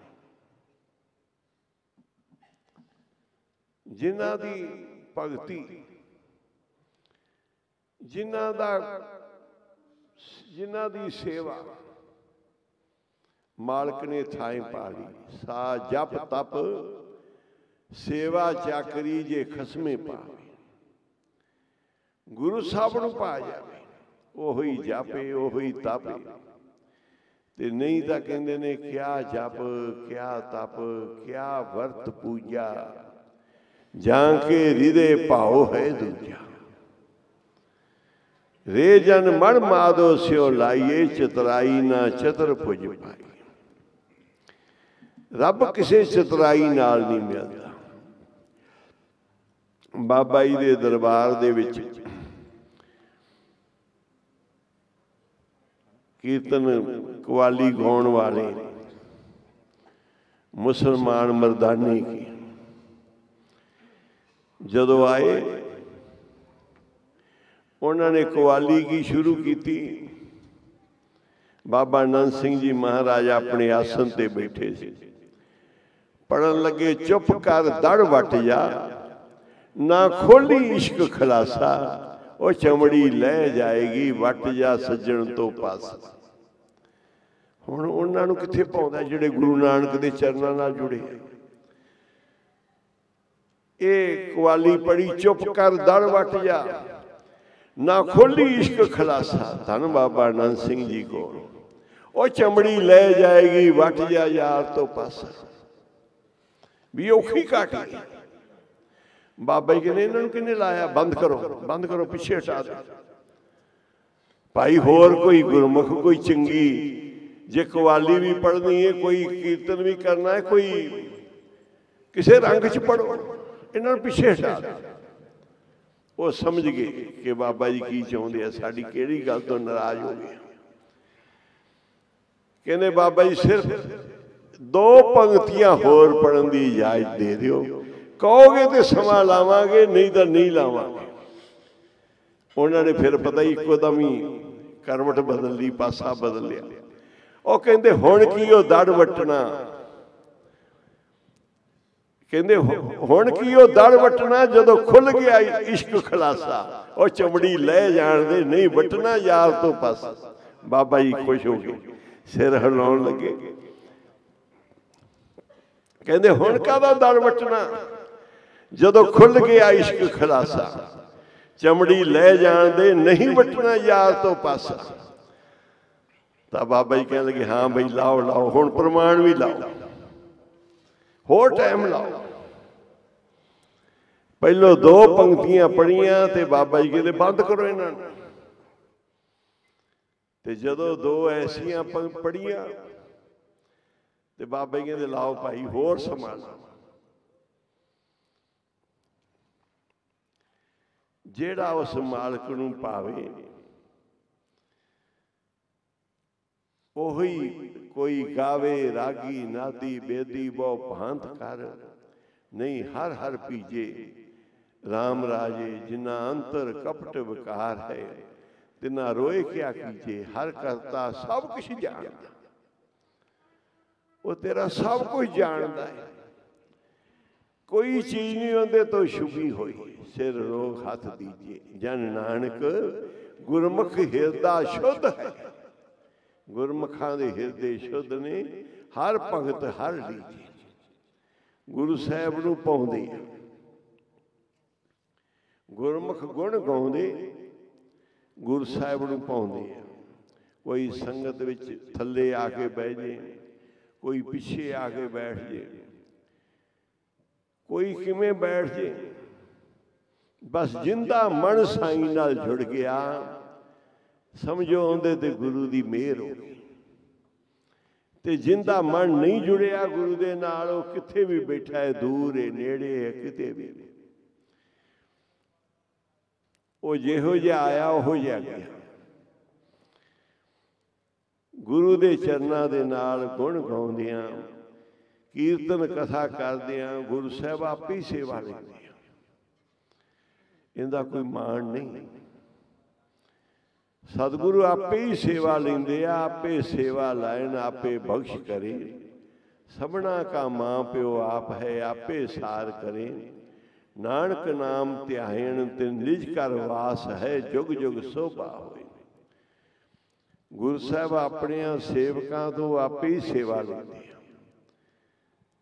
S3: जिन्हां दी भगती, जिन्हां दी सेवा मालक ने थाएं पा ली। सा जप तप सेवा चाकरी जे खसमे पावे, गुरु साहब नूं पा जावे, ओही जापे ओही तापे। ते नहीं तो कहंदे ने क्या जप क्या तप क्या वर्त पूजा, जाके हृदय भाओ है दूजा। रे जन मण माधो स्यो लाइए, चतराई ना चतर पुज पाई। रब किसी चतराई नाल नहीं मिलता। बाबा जी दे दरबार दे विच कीर्तन कवाली गाउण वाले मुसलमान मर्दानी की जदों आए, उन्होंने कवाली की शुरू की। बाबा नंद सिंह जी महाराज अपने आसन ते बैठे थे, पढ़न लगे चुप कर दड़ वट जा, ना खोली इश्क खलासा, वो चमड़ी लह जाएगी वट जा सज्जन तो पास। हुण उन्हां नूं कित्थे पाउंदा जिहड़े गुरु नानक दे चरनां नाल जुड़े। ये कवाली पढ़ी चुप कर दड़ वट जा, ना खोली इश्क खलासा, धन बाबा नंद सिंह जी को, वो चमड़ी लह जाएगी वट जा यार तो पासा। भी औखी काटी। बाबा जी कहने इन्होंने किन्ने लाया, बंद करो पिछे हटा दो। भाई होर कोई गुरमुख कोई चंगी जे कवाली भी पढ़नी है, कोई कीर्तन भी करना है, कोई किसी रंग च पढ़ो, इन्होंने पिछे हटा दो। वो समझ गए कि बाबा जी की चाहते हैं, साड़ी केड़ी गल तो नाराज हो गए। कहने बाबा जी सिर्फ 2 पंक्तियां होर पढ़न की इजाजत दे दिओ, कहोगे तो समा लावांगे, नहीं तो नहीं लावांगे। उन्होंने फिर पता ही एकदम ही करवट बदल ली, पासा बदल लिया। वो कहते हुण की ओ दड़ वटना, कहते हुण की ओ दड़ वटना, जदों खुल गया इश्क खलासा, और चमड़ी ले जान दे, नहीं वटना यार तो पास। बाबा जी खुश हो गए, सिर हिलाउण लगे। कहते हुण काहदा दड़ वटना, जदों खुल गया इश्क खलासा, चमड़ी ले जान दे, नहीं वटना यार तो पासा। तो बाबा जी कहने लगे हाँ भाई लाओ लाओ, हुण प्रमाण भी लाओ, होर टाइम लाओ। पहलो 2 पंक्तियां पढ़ियां ते बाबा जी कहते बंद करो इन्हां नूं। ते जदों 2 ऐसियां पढ़ियां ते बाबा जी कहते लाओ भाई होर संभालो। जेड़ा उस मालक नूं पावे ओही कोई गावे रागी नादी बेदी बो भांत कर, नहीं हर हर पीजे राम राजे, जिन्ना अंतर कपट विकार है, तिना रोए क्या कीजे, हर करता सब कुछ जानता, वो तेरा सब कुछ जानता है। कोई चीज नहीं उनके तो छुपी हुई, सिर रोग हाथ दीजिए, जन नानक गुरमुख हिरदा शुद्ध है। गुरमुखा दे हिरदे शुद्ध ने, हर भगत हर लीजे। गुरु साहब नूं पाउंदे, गुरमुख गुण गाउंदे, गुरु साहब नूं पाउंदे। कोई संगत विच थल्ले आके बह जाए, कोई पिछे आके बैठ जाए, कोई किवें बैठ जाए, बस जिंदा मन साईं नाल जुड़ गया, समझो उहदे ते गुरु दी मेहर हो गई। ते जिंदा मन नहीं जुड़िया गुरु दे नाल, वो किथे भी बैठा है, दूर है नेड़े है, किते भी वो जिहो जिहा आया उहो जिहा गया। गुरु दे चरनां दे नाल गुण गाउंदियां, कीर्तन कथा करदियां, गुरु साहब आपे ही सेवा लेंदे, इनका कोई मान नहीं। सतगुरु आपे ही सेवा लेंदे, आपे सेवा लाइन, आपे बख्श करे। सबना का मां प्यो आप है, आपे सार करे। नानक नाम ध्यान ते निज कर वास है, जुग जुग शोभा होए। गुरु साहब अपने सेवकां तो आपे ही सेवा लेंदे,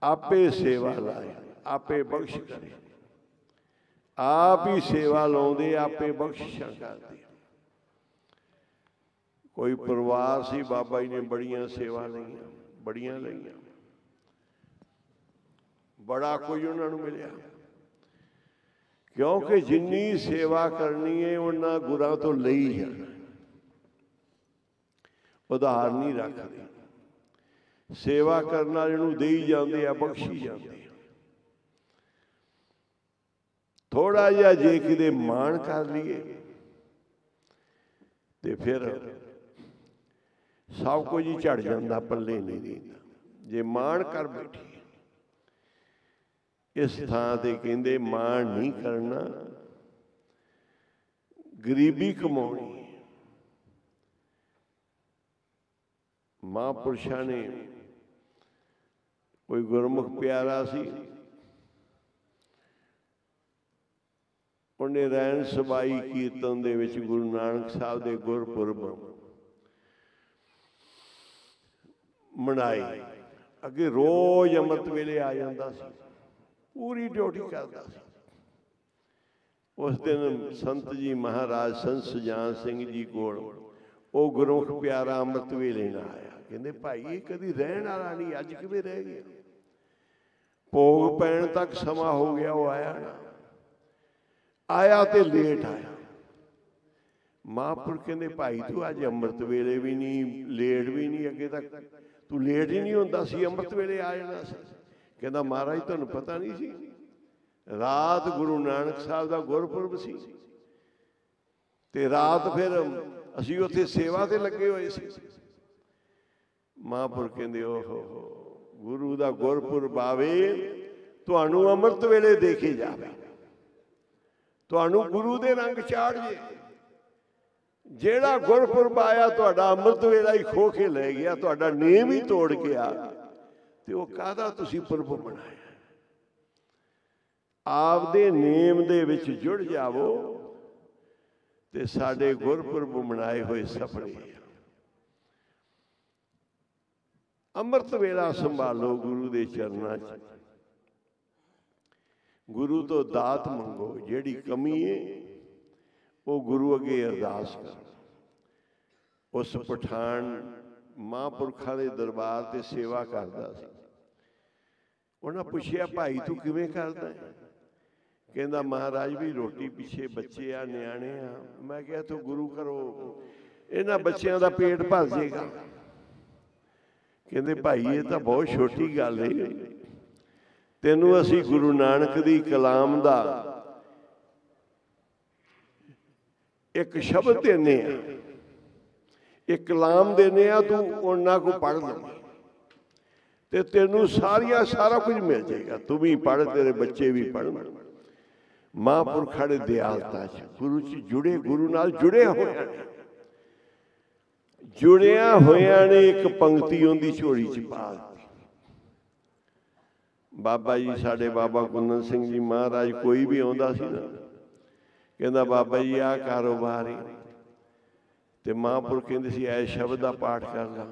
S3: आपे सेवा लाए, आपे बख्श करे। आप ही सेवा लाउंदे, आपे बख्शिशां करदे। कोई परिवार सी, बाबा जी ने बड़ियां सेवा लईयां, बड़ियां लईयां, बड़ा कोई उन्होंने मिलिया, क्योंकि जिन्नी सेवा करनी है उन्ना गुरां तो लई जाना, उधार नहीं रखते। सेवा करने वाले नूं देई जांदे आ, बख्शी जांदे। थोड़ा जिहा जे किते मान कर लीए ते फिर सब कुछ ही झड़ जाता, पल्ले नहीं रहिंदा। जे मान कर बैठी इस थां ते कहंदे मान नहीं करना, गरीबी कमाउणी। महापुरुषां ने, कोई गुरमुख प्यारा सी, उन्हें रैन सबाई कीर्तन दे विच गुरु नानक साहब दे गुरपुरब मनाए। अगे रोज अमृत वेले आ जाता सी, पूरी ड्यूटी करता सी। उस दिन संत जी महाराज संत सुजान सिंह जी कोल वो गुरमुख प्यारा अमृत वेले ना आया। कहते भाई ये कभी रहन वाला नहीं, अज किवें रह गया? भोग पैण तक समा हो गया, वो आया ना। आया तो लेट आया। महापुर कहते भाई तू अज अमृत वेले भी नहीं, लेट भी नहीं, अगे तक तू लेट ही नहीं होंदा सी, अमृत वेले आ जाना सी। कहता महाराज तुहानूं पता नहीं सी, रात गुरु नानक साहब का गुरपुरब सी ते रात फिर असीं उत्थे सेवा ते लगे हुए सी। महापुर कहते ओहो गुरु का गुरपुरब आवे, तुहानूं अमृत वेले देखे जावे, तुहानूं गुरु दे रंग चाड़ जे। जेड़ा गुरपुरब आया तुहाडा अमृत वेला ही खो के ले गया, तुहाडा नेम ही तोड़ गया, ते वो काहदा तुसीं पुरब मनाया? आपदे नेम दे विच जुड़ जावो ते साडे गुरपुरब मनाए हुए सफले। अमृत वेला संभालो गुरु दे चरनां च, गुरु तो दात मंगो, जिहड़ी कमी है वो गुरु अगे अरदास कर। उस पठान महापुरखा दे दरबार ते सेवा करदा सी। उन्हें पुछया भाई तू किवें करदा है? कहंदा महाराज भी रोटी पिछे बच्चे आ, न्याणे आ। मैं कहा तू गुरु करो, इन्हां बच्चों का पेट भर जाएगा। कहंदे भाई ये तो बहुत छोटी गल है, तेनू असी गुरु नानक दी कलाम दा एक शब्द देने, एक कलाम देने, तू उन्हां को पढ़ ले ते तेनू सारा कुछ मिल जाएगा। तू भी पढ़, तेरे बच्चे भी पढ़। महापुरखा ने दयालता गुरु च जुड़े, गुरु नाल जुड़े होए। जुड़िया होया ने एक पंक्ति उनकी झोली च पा दी। बाबा जी साडे बाबा कुंदन सिंह जी महाराज कोई भी आउंदा सी ना कहंदा बाबा जी आ कारोबार है ते महापुरख कहंदे सी ऐ शब्द दा पाठ कर ला।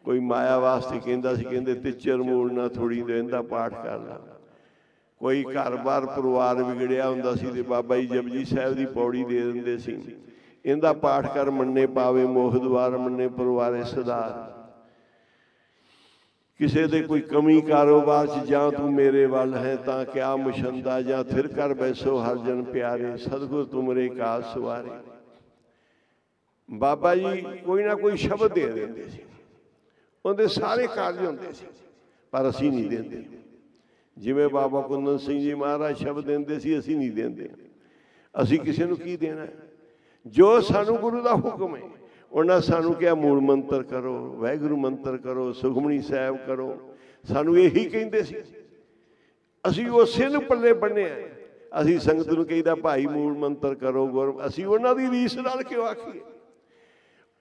S3: कोई माया वास्ते कहंदा सी कहंदे तिचर मूलना थोड़ी देर दा पाठ कर ला। कोई घर बार परिवार विगड़िया हुंदा सी ते बाबा जी जपजी साहिब दी पौड़ी दे दिंदे सी इंदा पाठ कर मन्ने पावे मोह द्वार मन्ने परवारे सदार। किसी दे कोई कमी कारोबार च जां तू मेरे वल है तां क्या मुशंदा जां फिर कर बैसो हर जन प्यारे सतगुर तुमरे काज सवारे। बाबा जी कोई ना कोई शब्द दे देंदे सी उनके सारे कार्य होंदे सी पर असीं नहीं देंदे। जिवें बाबा कुंदन सिंह जी महाराज शब्द देंदे सी असीं नहीं देंदे। असीं किसी नूं की देना है जो सानू गुरु का हुक्म है। उन्हें सानू क्या मूल मंत्र करो वाहिगुरू मंत्र करो सुखमनी साहिब करो सानू यही कहते सी। असीं उसे नूं पल्ले बन्ने असीं संगत नूं कहीदा भाई मूल मंत्र करो गुर असीं उन्हां दी रीस नाल क्यों आखीए।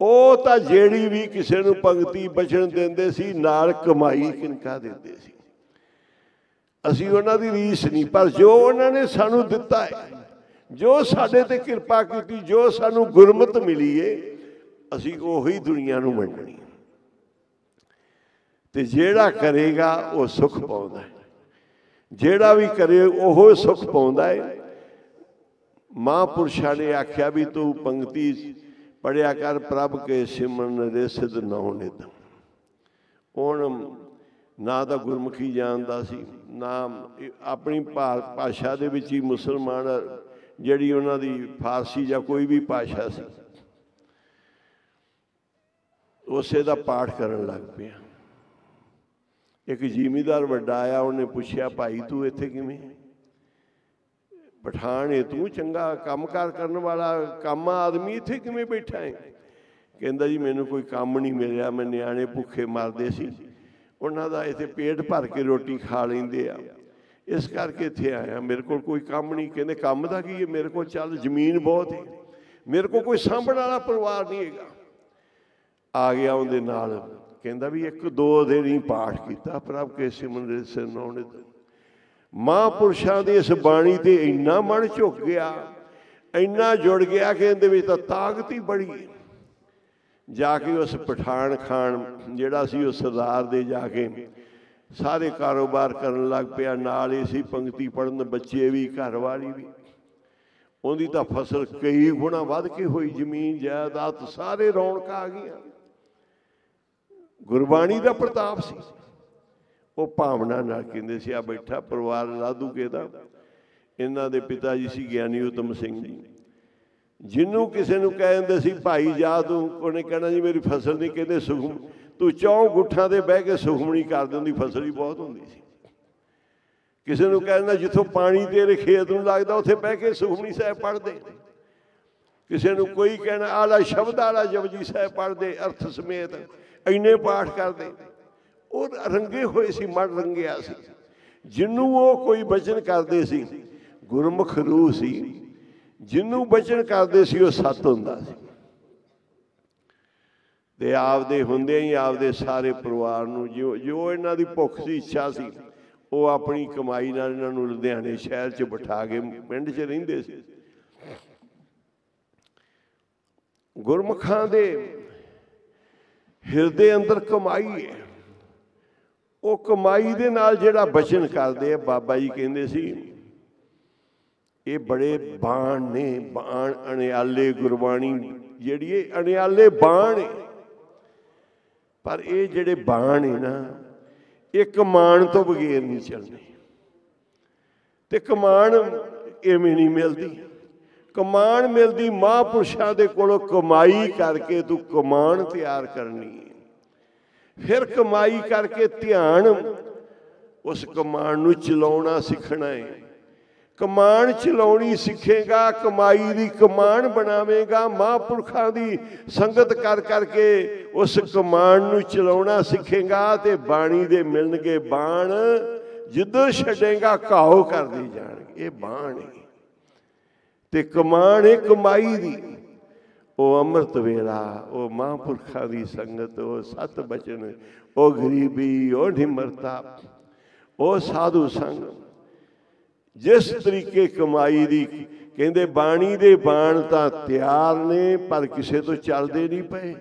S3: ਉਹ ਤਾਂ ਜਿਹੜੀ भी किसी नूं पंक्ति बचन देंदे सी नाल कमाई किनका देंदे सी। असीं उन्हां दी रीस नहीं पर जो उन्होंने सानू दिता है जो साडे ते किरपा की जो सानू गुरमत मिली है असीं उही दुनिया नूं वंडणी ते जेड़ा करेगा वो सुख पाउंदा है। जेड़ा भी करे ओह सुख पाउंदा है। महापुरुषां ने आख्या भी तू पंक्ति पढ़िया कर प्रभ के सिमरन रिसिद नौ नित। हुण ना तो गुरमुखी जानदा सी ना अपनी भाषा दे विच ही मुसलमान जिहड़ी उन्हां दी फारसी या कोई भी भाषा सी उसे दा पाठ करन लग पिया। एक जिमीदार वड्डा आया उन्हें पूछया भाई तू इत्थे किवें पठान है तू चंगा काम कार करने वाला कामा आदमी इत्थे किवें बैठा है। कहंदा जी मैनू कोई काम नहीं मिलिया मैं न्याणे भुखे मरदे सी उन्हां दा इत्थे पेट भर के रोटी खा लैंदे आ इस करके इत्थे आया मेरे को कोई काम नहीं। कहंदे काम दा की है मेरे को चल जमीन बहुत है मेरे को कोई सांभण वाला परिवार नहीं हैगा। आ गया उहदे नाल कहंदा भी एक दो दिन ही पाठ कीता प्रभ के सिमरन सिर नौने। महापुरुषां दी इस बाणी ते इन्ना मन झुक गया इन्ना जुड़ गया कि इहदे विच तां ताकत ही बड़ी है। जाके उस पठान खान जिहड़ा सी उस सरदार दे जाके सारे कारोबार करन लग पिया। नाल ही सी पंक्ति पढ़न बच्चे भी घर वाली भी उहदी तां फसल कई गुणा वध के होई जमीन जायदाद सारे रौनक आ गईयां। गुरबाणी दा प्रताप सी। वो भावना नाल कहंदे सी आ बैठा परिवार लाधू के दा इन्हां दे पिता जी सी ज्ञानी उत्तम सिंह जी जिन्हों किसी नूं कह दिंदे सी भाई जा तू उन्हें कहना जी मेरी फसल नहीं कहते सुखम तू चौं गुट्ठां ते बह के सुखमनी कर दिंदी फसल ही बहुत हुंदी सी। किसी नूं कह दिंदा जिथों पानी तेरे खेत नूं लगदा उत्थे बह के सुखमनी साहिब पढ़ दे। किसी नूं कोई कहना आला शब्द आला जपजी साहिब पढ़ दे अर्थ समेत इन्ने पाठ कर दे। और रंगे हुए सी मन रंगिया सी जिन्हों वो कोई बचन करते सी गुरमुख रूह सी जिन्हों बचन करते सी वो सत हुंदा सी ते आपदे हुंदे ही आपदे सारे परिवार नूं जो जो इन्हां दी भुख सी इच्छा सी वो अपनी कमाई नाल इन्हां नूं लुधियाणे शहर च बिठा के पिंड च रहिंदे सी। गुरमुखां दे हिरदे अंदर कमाई है वो कमाई दे नाल जिहड़ा बचन करदे बाबा जी कहंदे सी ये बड़े बाण ने बाण अणियाले गुरबाणी जिहड़ी ये अणियाले बाण है पर ये जिहड़े बाण है ना ये कमान तो बगैर नहीं चलने ते कमान इवें नहीं मिलती। कमान मिलती महापुरुषां दे कोलों कमाई करके तू कमान तैयार करनी है फिर कमाई करके ध्यान उस कमान नूं चलाउणा सीखना है। कमान चलाउणी सीखेगा कमाई दी कमान बनावेगा महापुरखां दी संगत कर करके उस कमान नूं चलाउणा सीखेगा ते बाणी दे मिलणगे बाण जिधर छड्डेगा घाव करदे जाणगे। ये बाण है ते कमान है कमाई दी ਉਹ ਅੰਮ੍ਰਿਤ ਵੇਲਾ, ਉਹ ਮਹਾਂਪੁਰਖਾਂ ਦੀ ਸੰਗਤ, ਉਹ ਸਤ ਬਚਨ, ਉਹ ਗਰੀਬੀ, ਉਹ ਨਿਮਰਤਾ, ਉਹ ਸਾਧੂ ਸੰਗ। ਜਿਸ ਤਰੀਕੇ ਕਮਾਈ ਦੀ ਕਹਿੰਦੇ ਬਾਣੀ ਦੇ ਬਾਣ ਤਾਂ ਤਿਆਰ ਨੇ ਪਰ ਕਿਸੇ ਤੋਂ ਚੱਲਦੇ ਨਹੀਂ ਪਏ।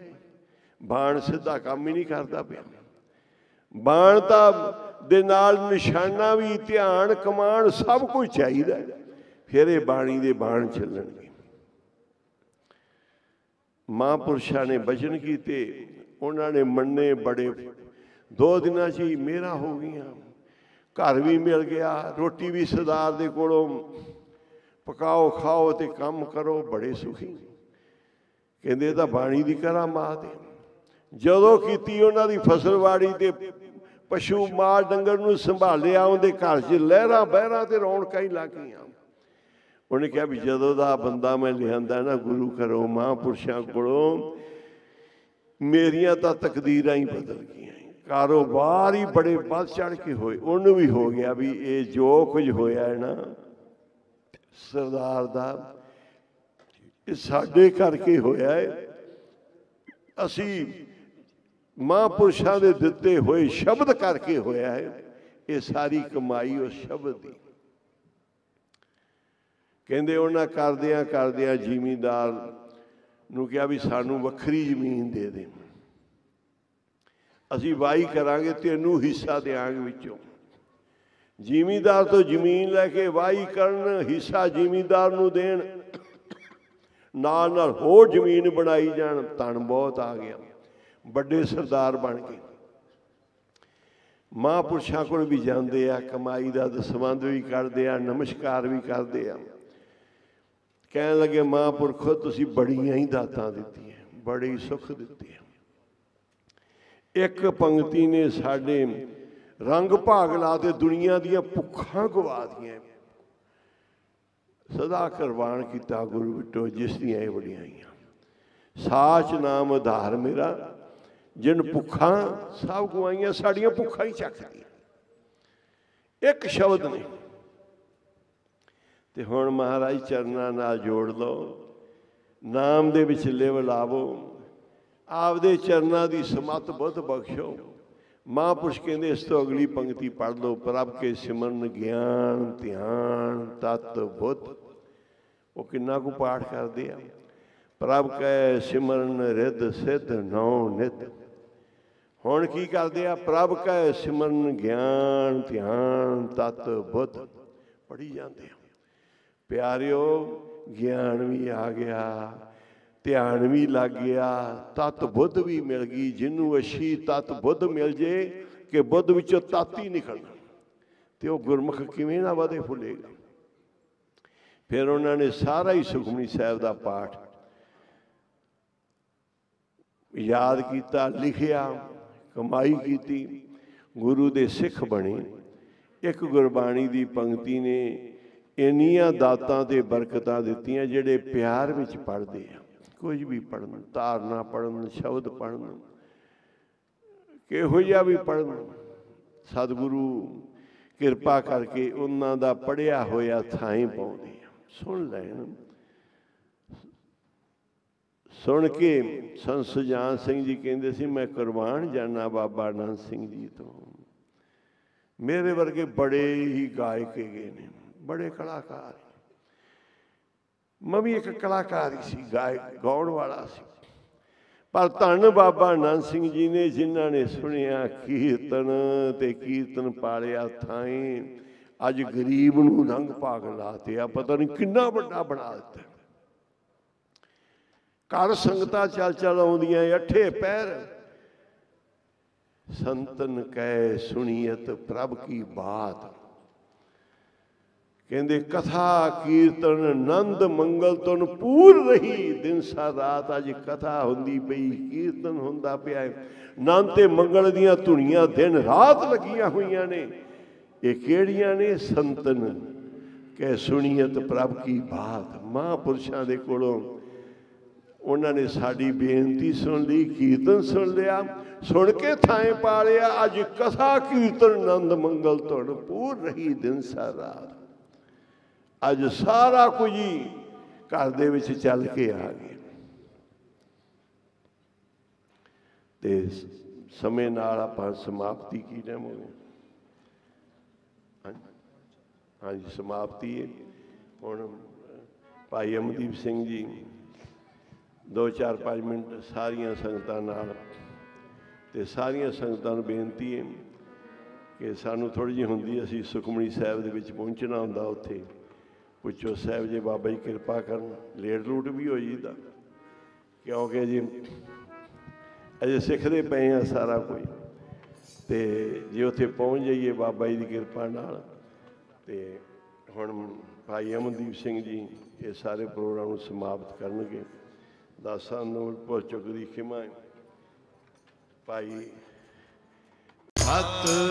S3: ਬਾਣ ਸਿੱਧਾ ਕੰਮ ਹੀ ਨਹੀਂ ਕਰਦਾ ਪਿਆ। ਬਾਣ ਤਾਂ ਦੇ ਨਾਲ ਨਿਸ਼ਾਨਾ ਵੀ, ਧਿਆਨ, ਕਮਾਨ ਸਭ ਕੁਝ ਚਾਹੀਦਾ, ਫਿਰ ਇਹ ਬਾਣੀ ਦੇ ਬਾਣ ਚੱਲਣਗੇ। ਮਹਾਂਪੁਰਸ਼ਾਂ ਨੇ ਬਚਨ ਕੀਤੇ, ਉਹਨਾਂ ਨੇ ਮੰਨੇ ਬੜੇ। 2 ਦਿਨਾਂ 'ਚ ਹੀ ਮੇਰਾ ਹੋ ਗਈਆਂ। ਘਰ ਵੀ ਮਿਲ ਗਿਆ, ਰੋਟੀ ਵੀ ਸਰਦਾਰ ਦੇ ਕੋਲੋਂ ਪਕਾਓ, ਖਾਓ ਤੇ ਕੰਮ ਕਰੋ, ਬੜੇ ਸੁਖੀ। ਕਹਿੰਦੇ ਇਹ ਤਾਂ ਬਾਣੀ ਦੀ ਕਰਾਮਾਤ ਹੈ। ਜਦੋਂ ਕੀਤੀ ਉਹਨਾਂ ਦੀ ਫਸਲਵਾੜੀ ਤੇ ਪਸ਼ੂ ਮਾਲ ਡੰਗਰ ਨੂੰ ਸੰਭਾਲਿਆ, ਉਹਦੇ ਘਰ 'ਚ ਲਹਿਰਾਂ ਬਹਿਰਾਂ ਤੇ ਰੌਣਕਾਂ ਹੀ ਲੱਗ ਗਈਆਂ। ਉਹਨੇ ਕਿਹਾ ਵੀ ਜਦੋਂ ਦਾ ਬੰਦਾ ਮੈਂ ਲਿਆਂਦਾ ਨਾ ਗੁਰੂ ਘਰੋਂ, ਮਹਾਂਪੁਰਸ਼ਾਂ ਕੋਲੋਂ, ਮੇਰੀਆਂ ਤਾਂ ਤਕਦੀਰਾਂ ਹੀ ਬਦਲ ਗਈਆਂ। ਕਾਰੋਬਾਰ ਹੀ ਬੜੇ ਵੱਧ ਚੜ੍ਹ ਕੇ ਹੋਏ। ਉਹਨੂੰ ਵੀ ਹੋ ਗਿਆ ਵੀ ਇਹ ਜੋ ਕੁਝ ਹੋਇਆ ਹੈ ਨਾ ਸਰਦਾਰ ਦਾ, ਇਹ ਸਾਡੇ ਕਰਕੇ ਹੋਇਆ ਹੈ। ਅਸੀਂ ਮਹਾਂਪੁਰਸ਼ਾਂ ਦੇ ਦਿੱਤੇ ਹੋਏ ਸ਼ਬਦ ਕਰਕੇ ਹੋਇਆ ਹੈ। ਇਹ ਸਾਰੀ ਕਮਾਈ ਉਸ ਸ਼ਬਦ ਦੀ। ਕਹਿੰਦੇ ਉਹਨਾਂ ਕਰਦਿਆਂ ਕਰਦਿਆਂ ਜ਼ਿਮੀਂਦਾਰ ਨੂੰ ਕਿਹਾ ਵੀ ਸਾਨੂੰ ਵੱਖਰੀ ਜ਼ਮੀਨ ਦੇ ਦੇ, ਅਸੀਂ ਵਾਹੀ ਕਰਾਂਗੇ, ਤੈਨੂੰ ਹਿੱਸਾ ਦਿਆਂਗੇ ਵਿੱਚੋਂ। ਜ਼ਿਮੀਂਦਾਰ ਤੋਂ ਜ਼ਮੀਨ ਲੈ ਕੇ ਵਾਹੀ ਕਰਨ, ਹਿੱਸਾ ਜ਼ਿਮੀਂਦਾਰ ਨੂੰ ਦੇਣ, ਨਾਲ ਨਾਲ ਹੋਰ ਜ਼ਮੀਨ ਬਣਾਈ ਜਾਣ। ਧਨ ਬਹੁਤ ਆ ਗਿਆ, ਵੱਡੇ ਸਰਦਾਰ ਬਣ ਗਏ। ਮਹਾਂਪੁਰਸ਼ਾਂ ਕੋਲ ਵੀ ਜਾਂਦੇ ਆ, ਕਮਾਈ ਦਾ ਦਸਵੰਧ ਵੀ ਕਰਦੇ ਆ, ਨਮਸਕਾਰ ਵੀ ਕਰਦੇ ਆ। ਕਹਿਣ ਲੱਗੇ ਮਹਾਂਪੁਰਖੋ ਤੁਸੀਂ ਬੜੀਆਂ ਹੀ ਦਾਤਾਂ ਦਿੱਤੀਆਂ, ਬੜੇ ਹੀ ਸੁੱਖ ਦਿੱਤੇ। ਇੱਕ ਪੰਕਤੀ ਨੇ ਸਾਡੇ ਰੰਗ ਭਾਗ ਲਾ ਤੇ ਦੁਨੀਆ ਦੀਆਂ ਭੁੱਖਾਂ ਗਵਾ ਦੀਆਂ। ਸਦਾ ਕੁਰਬਾਨ ਕੀਤਾ ਗੁਰੂ ਬਿਟੋ ਜਿਸ ਦੀਆਂ ਇਹ ਵਡਿਆਈਆਂ। ਸਾਚ ਨਾਮ ਆਧਾਰ ਮੇਰਾ, ਜਿਨ ਭੁੱਖਾਂ ਸਭ ਗਵਾਈਆਂ। ਸਾਡੀਆਂ ਭੁੱਖਾਂ ਹੀ ਚੱਕਦੀਆਂ। ਇੱਕ ਸ਼ਬਦ ਨੇ ਤੇ ਹੁਣ ਮਹਾਰਾਜ ਚਰਨਾਂ ਨਾਲ ਜੋੜ ਲਓ, ਨਾਮ ਦੇ ਵਿੱਚ ਲਿਵ ਲਾਵੋ, ਆਪਦੇ ਚਰਨਾਂ ਦੀ ਸਮਤ ਬੁੱਧ ਬਖਸ਼ੋ। ਮਹਾਂਪੁਰਸ਼ ਕਹਿੰਦੇ ਇਸ ਤੋਂ ਅਗਲੀ ਪੰਕਤੀ ਪੜ੍ਹ ਲਓ, ਪ੍ਰਭ ਕੇ ਸਿਮਰਨ ਗਿਆਨ ਧਿਆਨ ਤਤ ਬੁੱਧ। ਉਹ ਕਿੰਨਾ ਕੁ ਪਾਠ ਕਰਦੇ ਆ, ਪ੍ਰਭ ਕੈ ਸਿਮਰਨ ਰਿੱਧ ਸਿੱਧ ਨੌ ਨਿਤ। ਹੁਣ ਕੀ ਕਰਦੇ ਆ, ਪ੍ਰਭ ਕੈ ਸਿਮਰਨ ਗਿਆਨ ਧਿਆਨ ਤਤ ਬੁੱਧ ਪੜ੍ਹੀ ਜਾਂਦੇ ਆ। ਪਿਆਰਿਓ ਗਿਆਨ ਵੀ ਆ ਗਿਆ, ਧਿਆਨ ਵੀ ਲੱਗ ਗਿਆ, ਤਤ ਬੁੱਧ ਵੀ ਮਿਲ ਗਈ। ਜਿਹਨੂੰ ਅੱਛੀ ਤਤ ਬੁੱਧ ਮਿਲ ਜੇ ਕਿ ਬੁੱਧ ਵਿੱਚੋਂ ਤਤ ਹੀ ਨਿਕਲਣਾ, ਤੇ ਉਹ ਗੁਰਮੁਖ ਕਿਵੇਂ ਨਾ ਵਧੇ ਫੁੱਲੇਗਾ। ਫਿਰ ਉਹਨਾਂ ਨੇ ਸਾਰਾ ਹੀ ਸੁਖਮਨੀ ਸਾਹਿਬ ਦਾ ਪਾਠ ਯਾਦ ਕੀਤਾ, ਲਿਖਿਆ, ਕਮਾਈ ਕੀਤੀ, ਗੁਰੂ ਦੇ ਸਿੱਖ ਬਣੇ। ਇੱਕ ਗੁਰਬਾਣੀ ਦੀ ਪੰਕਤੀ ਨੇ ਇੰਨੀਆਂ ਦਾਤਾਂ ਤੇ ਬਰਕਤਾਂ ਦਿੱਤੀਆਂ, ਜਿਹੜੇ ਪਿਆਰ ਵਿੱਚ ਪੜ੍ਹਦੇ ਆ। ਕੁਝ ਵੀ ਪੜ੍ਹਨ, ਧਾਰਨਾ ਪੜ੍ਹਨ, ਸ਼ਬਦ ਪੜ੍ਹਨ, ਕਿਹੋ ਜਿਹਾ ਵੀ ਪੜ੍ਹਨ, ਸਤਿਗੁਰੂ ਕਿਰਪਾ ਕਰਕੇ ਉਹਨਾਂ ਦਾ ਪੜ੍ਹਿਆ ਹੋਇਆ ਥਾਂ ਪਾਉਂਦੇ ਆ। ਸੁਣ ਲੈਣ। ਸੁਣ ਕੇ ਸੰਤ ਸੁਜਾਨ ਸਿੰਘ ਜੀ ਕਹਿੰਦੇ ਸੀ ਮੈਂ ਕੁਰਬਾਨ ਜਾਣਾ ਬਾਬਾ ਆਨੰਦ ਸਿੰਘ ਜੀ ਤੋਂ। ਮੇਰੇ ਵਰਗੇ ਬੜੇ ਹੀ ਗਾਇਕ ਹੈਗੇ ਨੇ, ਬੜੇ ਕਲਾਕਾਰ। ਮੈਂ ਵੀ ਇੱਕ ਕਲਾਕਾਰ ਹੀ ਸੀ, ਗਾਉਣ ਵਾਲਾ ਸੀ। ਪਰ ਧੰਨ ਬਾਬਾ ਆਨੰਦ ਸਿੰਘ ਜੀ ਨੇ, ਜਿਨ੍ਹਾਂ ਨੇ ਸੁਣਿਆ ਕੀਰਤਨ ਤੇ ਕੀਰਤਨ ਪਾਲਿਆ ਥਾਂ, ਅੱਜ ਗਰੀਬ ਨੂੰ ਰੰਗ ਭਾਗ ਲਾਤੇ ਆ। ਪਤਾ ਨਹੀਂ ਕਿੰਨਾ ਵੱਡਾ ਬਣਾ ਦਿੱਤਾ। ਘਰ ਸੰਗਤਾਂ ਚੱਲ ਚੱਲ ਆਉਂਦੀਆਂ, ਅੱਠੇ ਪੈਰ। ਸੰਤਨ ਕਹਿ ਸੁਣੀਅਤ ਪ੍ਰਭ ਕੀ ਬਾਤ। ਕਹਿੰਦੇ ਕਥਾ ਕੀਰਤਨ ਆਨੰਦ ਮੰਗਲ ਤੁਨ ਪੂਰ ਰਹੀ ਦਿਨ ਸਾ ਰਾਤ। ਅੱਜ ਕਥਾ ਹੁੰਦੀ ਪਈ, ਕੀਰਤਨ ਹੁੰਦਾ ਪਿਆ, ਆਨੰਦ ਤੇ ਮੰਗਲ ਦੀਆਂ ਧੁਨੀਆਂ ਦਿਨ ਰਾਤ ਲੱਗੀਆਂ ਹੋਈਆਂ ਨੇ। ਇਹ ਕਿਹੜੀਆਂ ਨੇ? ਸੰਤਨ ਕਹਿ ਸੁਣੀਅਤ ਪ੍ਰਭ ਕੀ ਬਾਤ। ਮਹਾਂਪੁਰਸ਼ਾਂ ਦੇ ਕੋਲੋਂ ਉਹਨਾਂ ਨੇ ਸਾਡੀ ਬੇਨਤੀ ਸੁਣ ਲਈ, ਕੀਰਤਨ ਸੁਣ ਲਿਆ, ਸੁਣ ਕੇ ਥਾਂ ਪਾ ਲਿਆ। ਅੱਜ ਕਥਾ ਕੀਰਤਨ ਆਨੰਦ ਮੰਗਲ ਤੁਨ ਪੂਰ ਰਹੀ ਦਿਨ ਸਾ ਰਾਤ। ਅੱਜ ਸਾਰਾ ਕੁਝ ਹੀ ਘਰ ਦੇ ਵਿੱਚ ਚੱਲ ਕੇ ਆ ਗਿਆ। ਤੇ ਸਮੇਂ ਨਾਲ ਆਪਾਂ ਸਮਾਪਤੀ ਕੀ ਲਵਾਂਗੇ। ਹਾਂਜੀ ਸਮਾਪਤੀ ਹੈ। ਹੁਣ ਭਾਈ ਅਮਨਦੀਪ ਸਿੰਘ ਜੀ 2-4-5 ਮਿੰਟ ਸਾਰੀਆਂ ਸੰਗਤਾਂ ਨਾਲ, ਤੇ ਸਾਰੀਆਂ ਸੰਗਤਾਂ ਨੂੰ ਬੇਨਤੀ ਹੈ ਕਿ ਸਾਨੂੰ ਥੋੜ੍ਹੀ ਜਿਹੀ ਹੁੰਦੀ, ਅਸੀਂ ਸੁਖਮਨੀ ਸਾਹਿਬ ਦੇ ਵਿੱਚ ਪਹੁੰਚਣਾ ਹੁੰਦਾ, ਉੱਥੇ ਪੁੱਛੋ ਸਾਹਿਬ ਜੇ ਬਾਬਾ ਜੀ ਕਿਰਪਾ ਕਰਨ, ਲੇਟ ਲੂਟ ਵੀ ਹੋ ਜਾਈਦਾ ਕਿਉਂਕਿ ਜੀ ਅਜੇ ਸਿੱਖਦੇ ਪਏ ਆ ਸਾਰਾ ਕੁਝ, ਤੇ ਜੇ ਉੱਥੇ ਪਹੁੰਚ ਜਾਈਏ ਬਾਬਾ ਜੀ ਦੀ ਕਿਰਪਾ ਨਾਲ। ਤੇ ਹੁਣ ਭਾਈ ਅਮਨਦੀਪ ਸਿੰਘ ਜੀ ਇਹ ਸਾਰੇ ਪ੍ਰੋਗਰਾਮ ਨੂੰ ਸਮਾਪਤ ਕਰਨਗੇ। ਦਾਸਾਂ ਨੂੰ ਭੁੱਲ ਚੁੱਕ ਦੀ ਖਿਮਾ ਭਾਈ
S1: ਸਤਿ